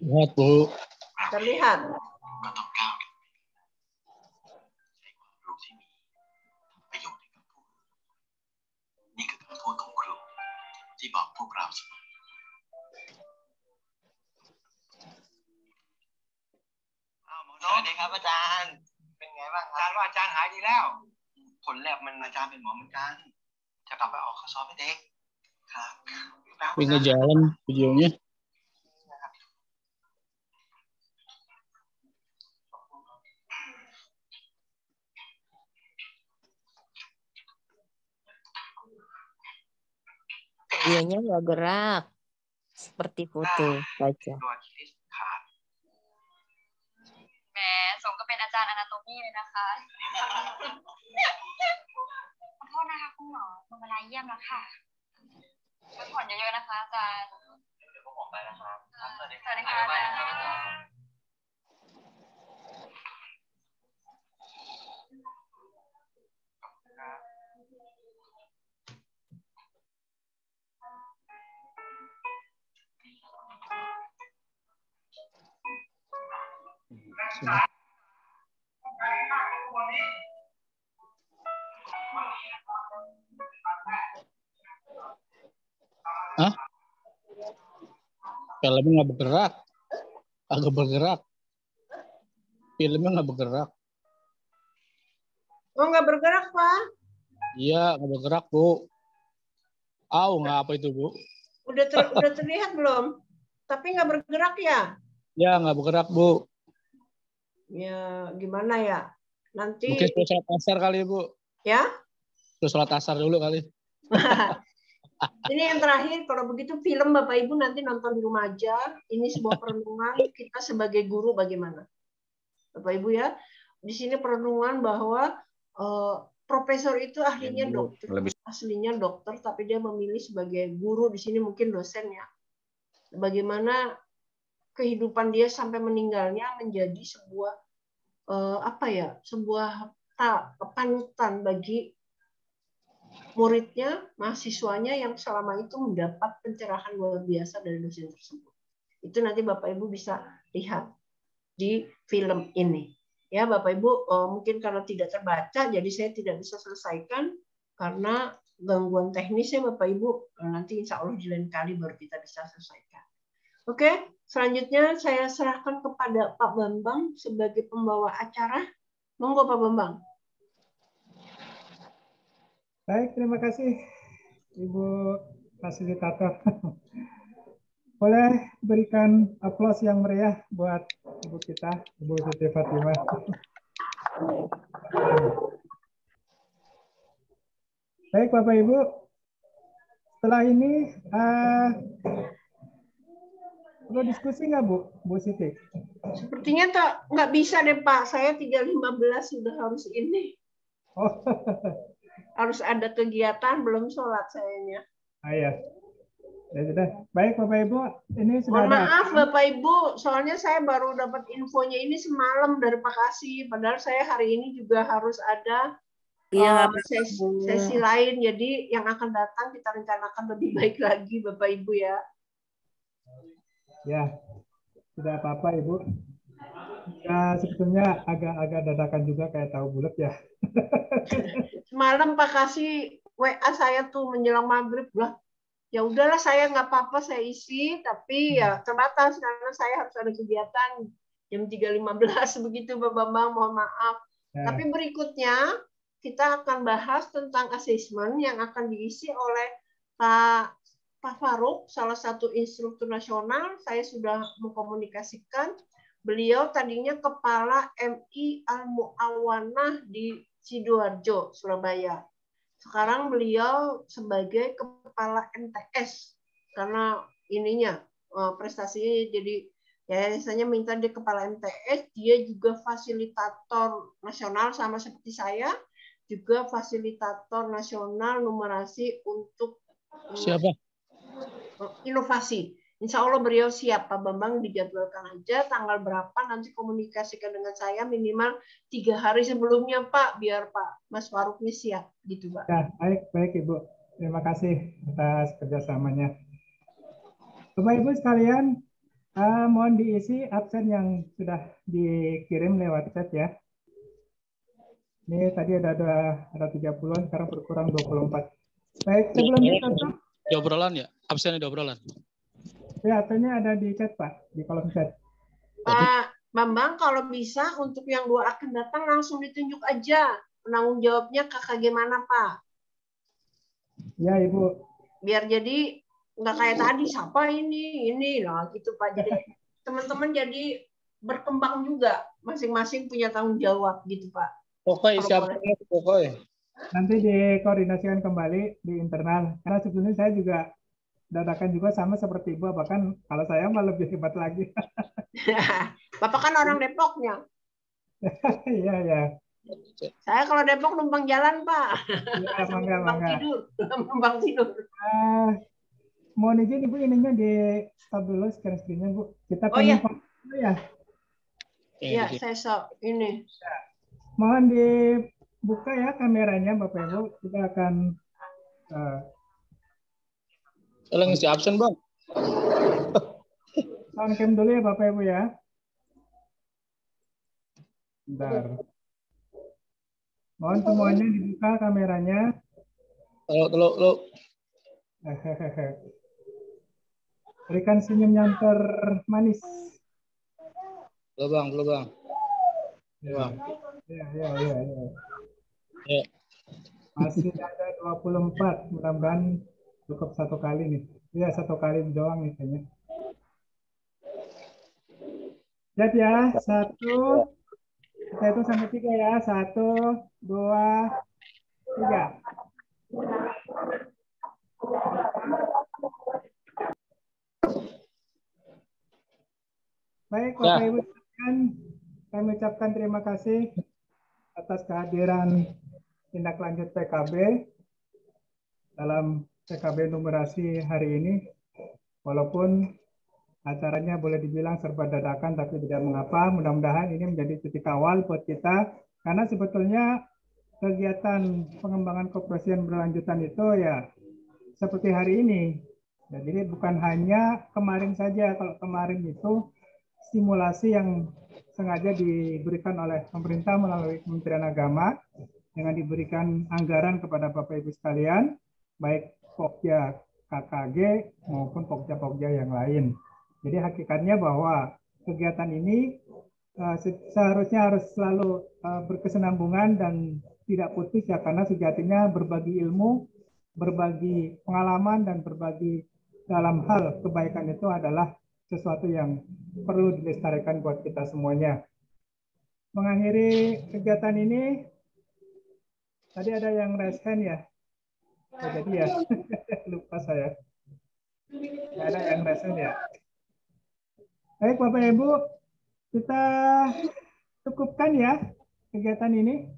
Lihat, Bu. Terlihat. Pinggir jalan videonya. Videonya nggak gerak seperti foto saja. แหมสมก็เป็นอาจารย์อนาโตมีเลยนะคะขอโทษนะคะคุณหมอหมดเวลาเยี่ยมแล้วค่ะพักผ่อนเยอะๆนะคะอาจารย์เดี๋ยวผมไปนะครับสวัสดีค่ะอาจารย์ Hah? Filmnya nggak bergerak, agak bergerak. Filmnya nggak bergerak. Oh, nggak bergerak, Pak? Iya, nggak bergerak, Bu. Nggak apa itu, Bu? Udah terlihat belum? Tapi nggak bergerak ya? Ya, nggak bergerak, Bu. Ya, gimana ya? Nanti. Mungkin suruh sholat asar kali, Bu. Ya? Suruh sholat asar dulu kali. Ini yang terakhir, kalau begitu film Bapak Ibu nanti nonton di rumah aja. Ini sebuah perenungan kita sebagai guru bagaimana. Bapak Ibu ya, di sini perenungan bahwa profesor itu ahlinya dokter, aslinya dokter, tapi dia memilih sebagai guru di sini mungkin dosen ya. Bagaimana kehidupan dia sampai meninggalnya menjadi sebuah sebuah panutan bagi muridnya, mahasiswanya yang selama itu mendapat pencerahan luar biasa dari dosen tersebut. Itu nanti Bapak Ibu bisa lihat di film ini. Ya Bapak Ibu, mungkin karena tidak terbaca, jadi saya tidak bisa selesaikan karena gangguan teknisnya Bapak Ibu. Nanti insya Allah di lain kali baru kita bisa selesaikan. Oke, selanjutnya saya serahkan kepada Pak Bambang sebagai pembawa acara. Monggo Pak Bambang. Baik, terima kasih Ibu Fasilitator. Boleh berikan aplaus yang meriah buat Ibu kita, Ibu Siti Fatimah. Baik Bapak Ibu, setelah ini perlu diskusi nggak Bu Siti? Sepertinya nggak bisa deh Pak, saya 3.15 sudah harus ini. Oh. Harus ada kegiatan, belum sholat sayanya. Iya. Ya sudah. Baik Bapak Ibu, ini sudah. Mohon maaf Bapak Ibu, soalnya saya baru dapat infonya ini semalam dari Pak Kasih. Padahal saya hari ini juga harus ada Iya, sesi lain. Jadi yang akan datang kita rencanakan lebih baik lagi, Bapak Ibu ya. Ya, tidak apa-apa Ibu. Ya, sebetulnya agak dadakan juga kayak tahu bulat ya. Semalam Pak kasih WA saya tuh menjelang maghrib lah. Ya udahlah saya nggak apa-apa saya isi, tapi ya terbatas karena saya harus ada kegiatan jam 3.15 begitu Pak Bambang, mohon maaf. Ya. Tapi berikutnya kita akan bahas tentang asesmen yang akan diisi oleh Pak Faruk, salah satu instruktur nasional. Saya sudah mengkomunikasikan. Beliau tadinya kepala MI Al-Mu'awanah di Sidoarjo, Surabaya. Sekarang beliau sebagai kepala MTS karena ininya prestasinya jadi ya biasanya minta dia kepala MTS, dia juga fasilitator nasional sama seperti saya, juga fasilitator nasional numerasi untuk siapa? Inovasi. Insya Allah beliau siap, Pak Bambang, dijadwalkan aja tanggal berapa, nanti komunikasikan dengan saya minimal 3 hari sebelumnya Pak, biar Pak Mas Faruk ini siap, gitu Pak. Ya, baik Ibu. Terima kasih atas kerjasamanya. Bapak Ibu sekalian, mohon diisi absen yang sudah dikirim lewat chat ya. Ini tadi ada 30-an, sekarang berkurang 24. Baik, sebelum ditutup. Di obrolan ya? Absennya di obrolan. Ya, absennya ada di chat Pak, di kolom chat. Pak Bambang, kalau bisa untuk yang 2 akan datang langsung ditunjuk aja. Penanggung jawabnya KKG mana Pak? Ya Ibu. Biar jadi nggak kayak tadi, siapa ini, lah gitu Pak. Jadi teman-teman jadi berkembang juga. Masing-masing punya tanggung jawab gitu Pak. Pokoknya siapa? Pokoknya. Nanti dikoordinasikan kembali di internal. Karena sebetulnya saya juga dadakan juga sama seperti Ibu, bahkan kalau saya malah lebih hebat lagi. Bapak kan orang Depoknya. Iya, ya. Saya kalau Depok numpang jalan, Pak. Ya, mangga. Numpang tidur. Mohon izin Ibu, ininya di stop dulu screen-nya Bu. Kita dulu ya. Iya, saya ini. Ya. Mohon dibuka ya kameranya Bapak Ibu. Kita akan ngisi absen Bang. Sound cam dulu ya Bapak Ibu ya. Bentar. Mohon semuanya dibuka kameranya. Lo. Berikan senyum yang termanis. Lo Bang. Ya. Masih ada 24, mudah-mudahan cukup 1 kali nih. Ya, 1 kali doang nih kayaknya. Lihat ya, 1. Kita hitung sampai 3 ya. 1, 2, 3. Baik, Bapak Ibu sekalian, kami ucapkan terima kasih atas kehadiran tindak lanjut PKB dalam PKB numerasi hari ini. Walaupun acaranya boleh dibilang serba dadakan, tapi tidak mengapa. Mudah-mudahan ini menjadi titik awal buat kita, karena sebetulnya kegiatan pengembangan keoperasian berlanjutan itu ya seperti hari ini. Ya, jadi bukan hanya kemarin saja. Kalau kemarin itu stimulasi yang sengaja diberikan oleh pemerintah melalui Kementerian Agama dengan diberikan anggaran kepada Bapak Ibu sekalian, baik Pokja KKG maupun Pokja-Pokja yang lain. Jadi hakikatnya bahwa kegiatan ini seharusnya harus selalu berkesinambungan dan tidak putus ya, karena sejatinya berbagi ilmu, berbagi pengalaman, dan berbagi dalam hal kebaikan itu adalah sesuatu yang perlu dilestarikan buat kita semuanya. Mengakhiri kegiatan ini, tadi ada yang raise hand ya? Jadi ya, lupa saya. Nggak ada yang raise hand ya? Baik Bapak Ibu, kita cukupkan ya kegiatan ini.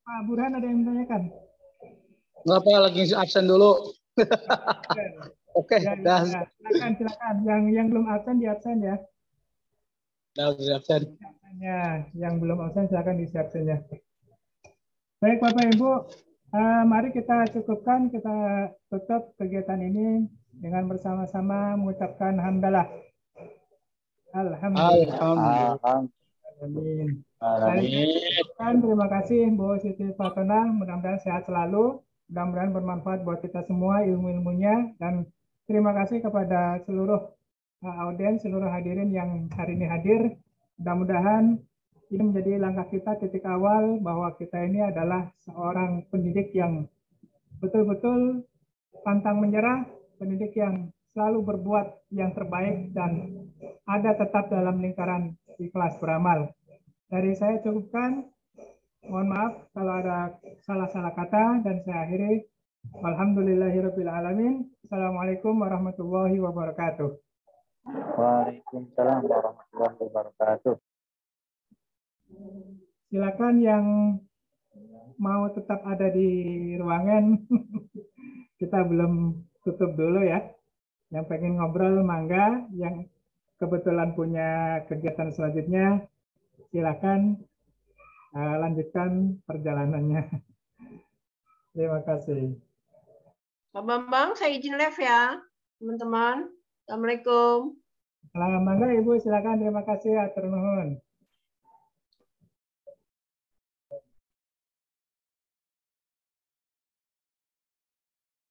Pak Burhan ada yang menanyakan? Nggak apa, lagi absen dulu. Oke, ya, silakan. Yang belum absen di absen ya. Sudah absen. Yang belum absen silakan diisi absennya. Baik Bapak Ibu, mari kita cukupkan, kita tutup kegiatan ini dengan bersama-sama mengucapkan hamdalah. Alhamdulillah. Amin. Terima kasih Bu Siti Fatona, mudah-mudahan sehat selalu, mudah-mudahan bermanfaat buat kita semua ilmu-ilmunya, dan terima kasih kepada seluruh audiens, seluruh hadirin yang hari ini hadir. Mudah-mudahan ini menjadi langkah kita, titik awal bahwa kita ini adalah seorang pendidik yang betul-betul pantang menyerah, pendidik yang selalu berbuat yang terbaik dan ada tetap dalam lingkaran ikhlas beramal. Dari saya cukupkan, mohon maaf kalau ada salah-salah kata, dan saya akhiri. Alhamdulillahirabbil alamin. Assalamualaikum warahmatullahi wabarakatuh. Waalaikumsalam warahmatullahi wabarakatuh. Silakan yang mau tetap ada di ruangan. Kita belum tutup dulu ya. Yang pengen ngobrol mangga, yang kebetulan punya kegiatan selanjutnya silakan lanjutkan perjalanannya. Terima kasih. Pak Bambang, saya izin live ya, teman-teman. Assalamualaikum. Mangga Ibu, silakan. Terima kasih. Atur nuhun.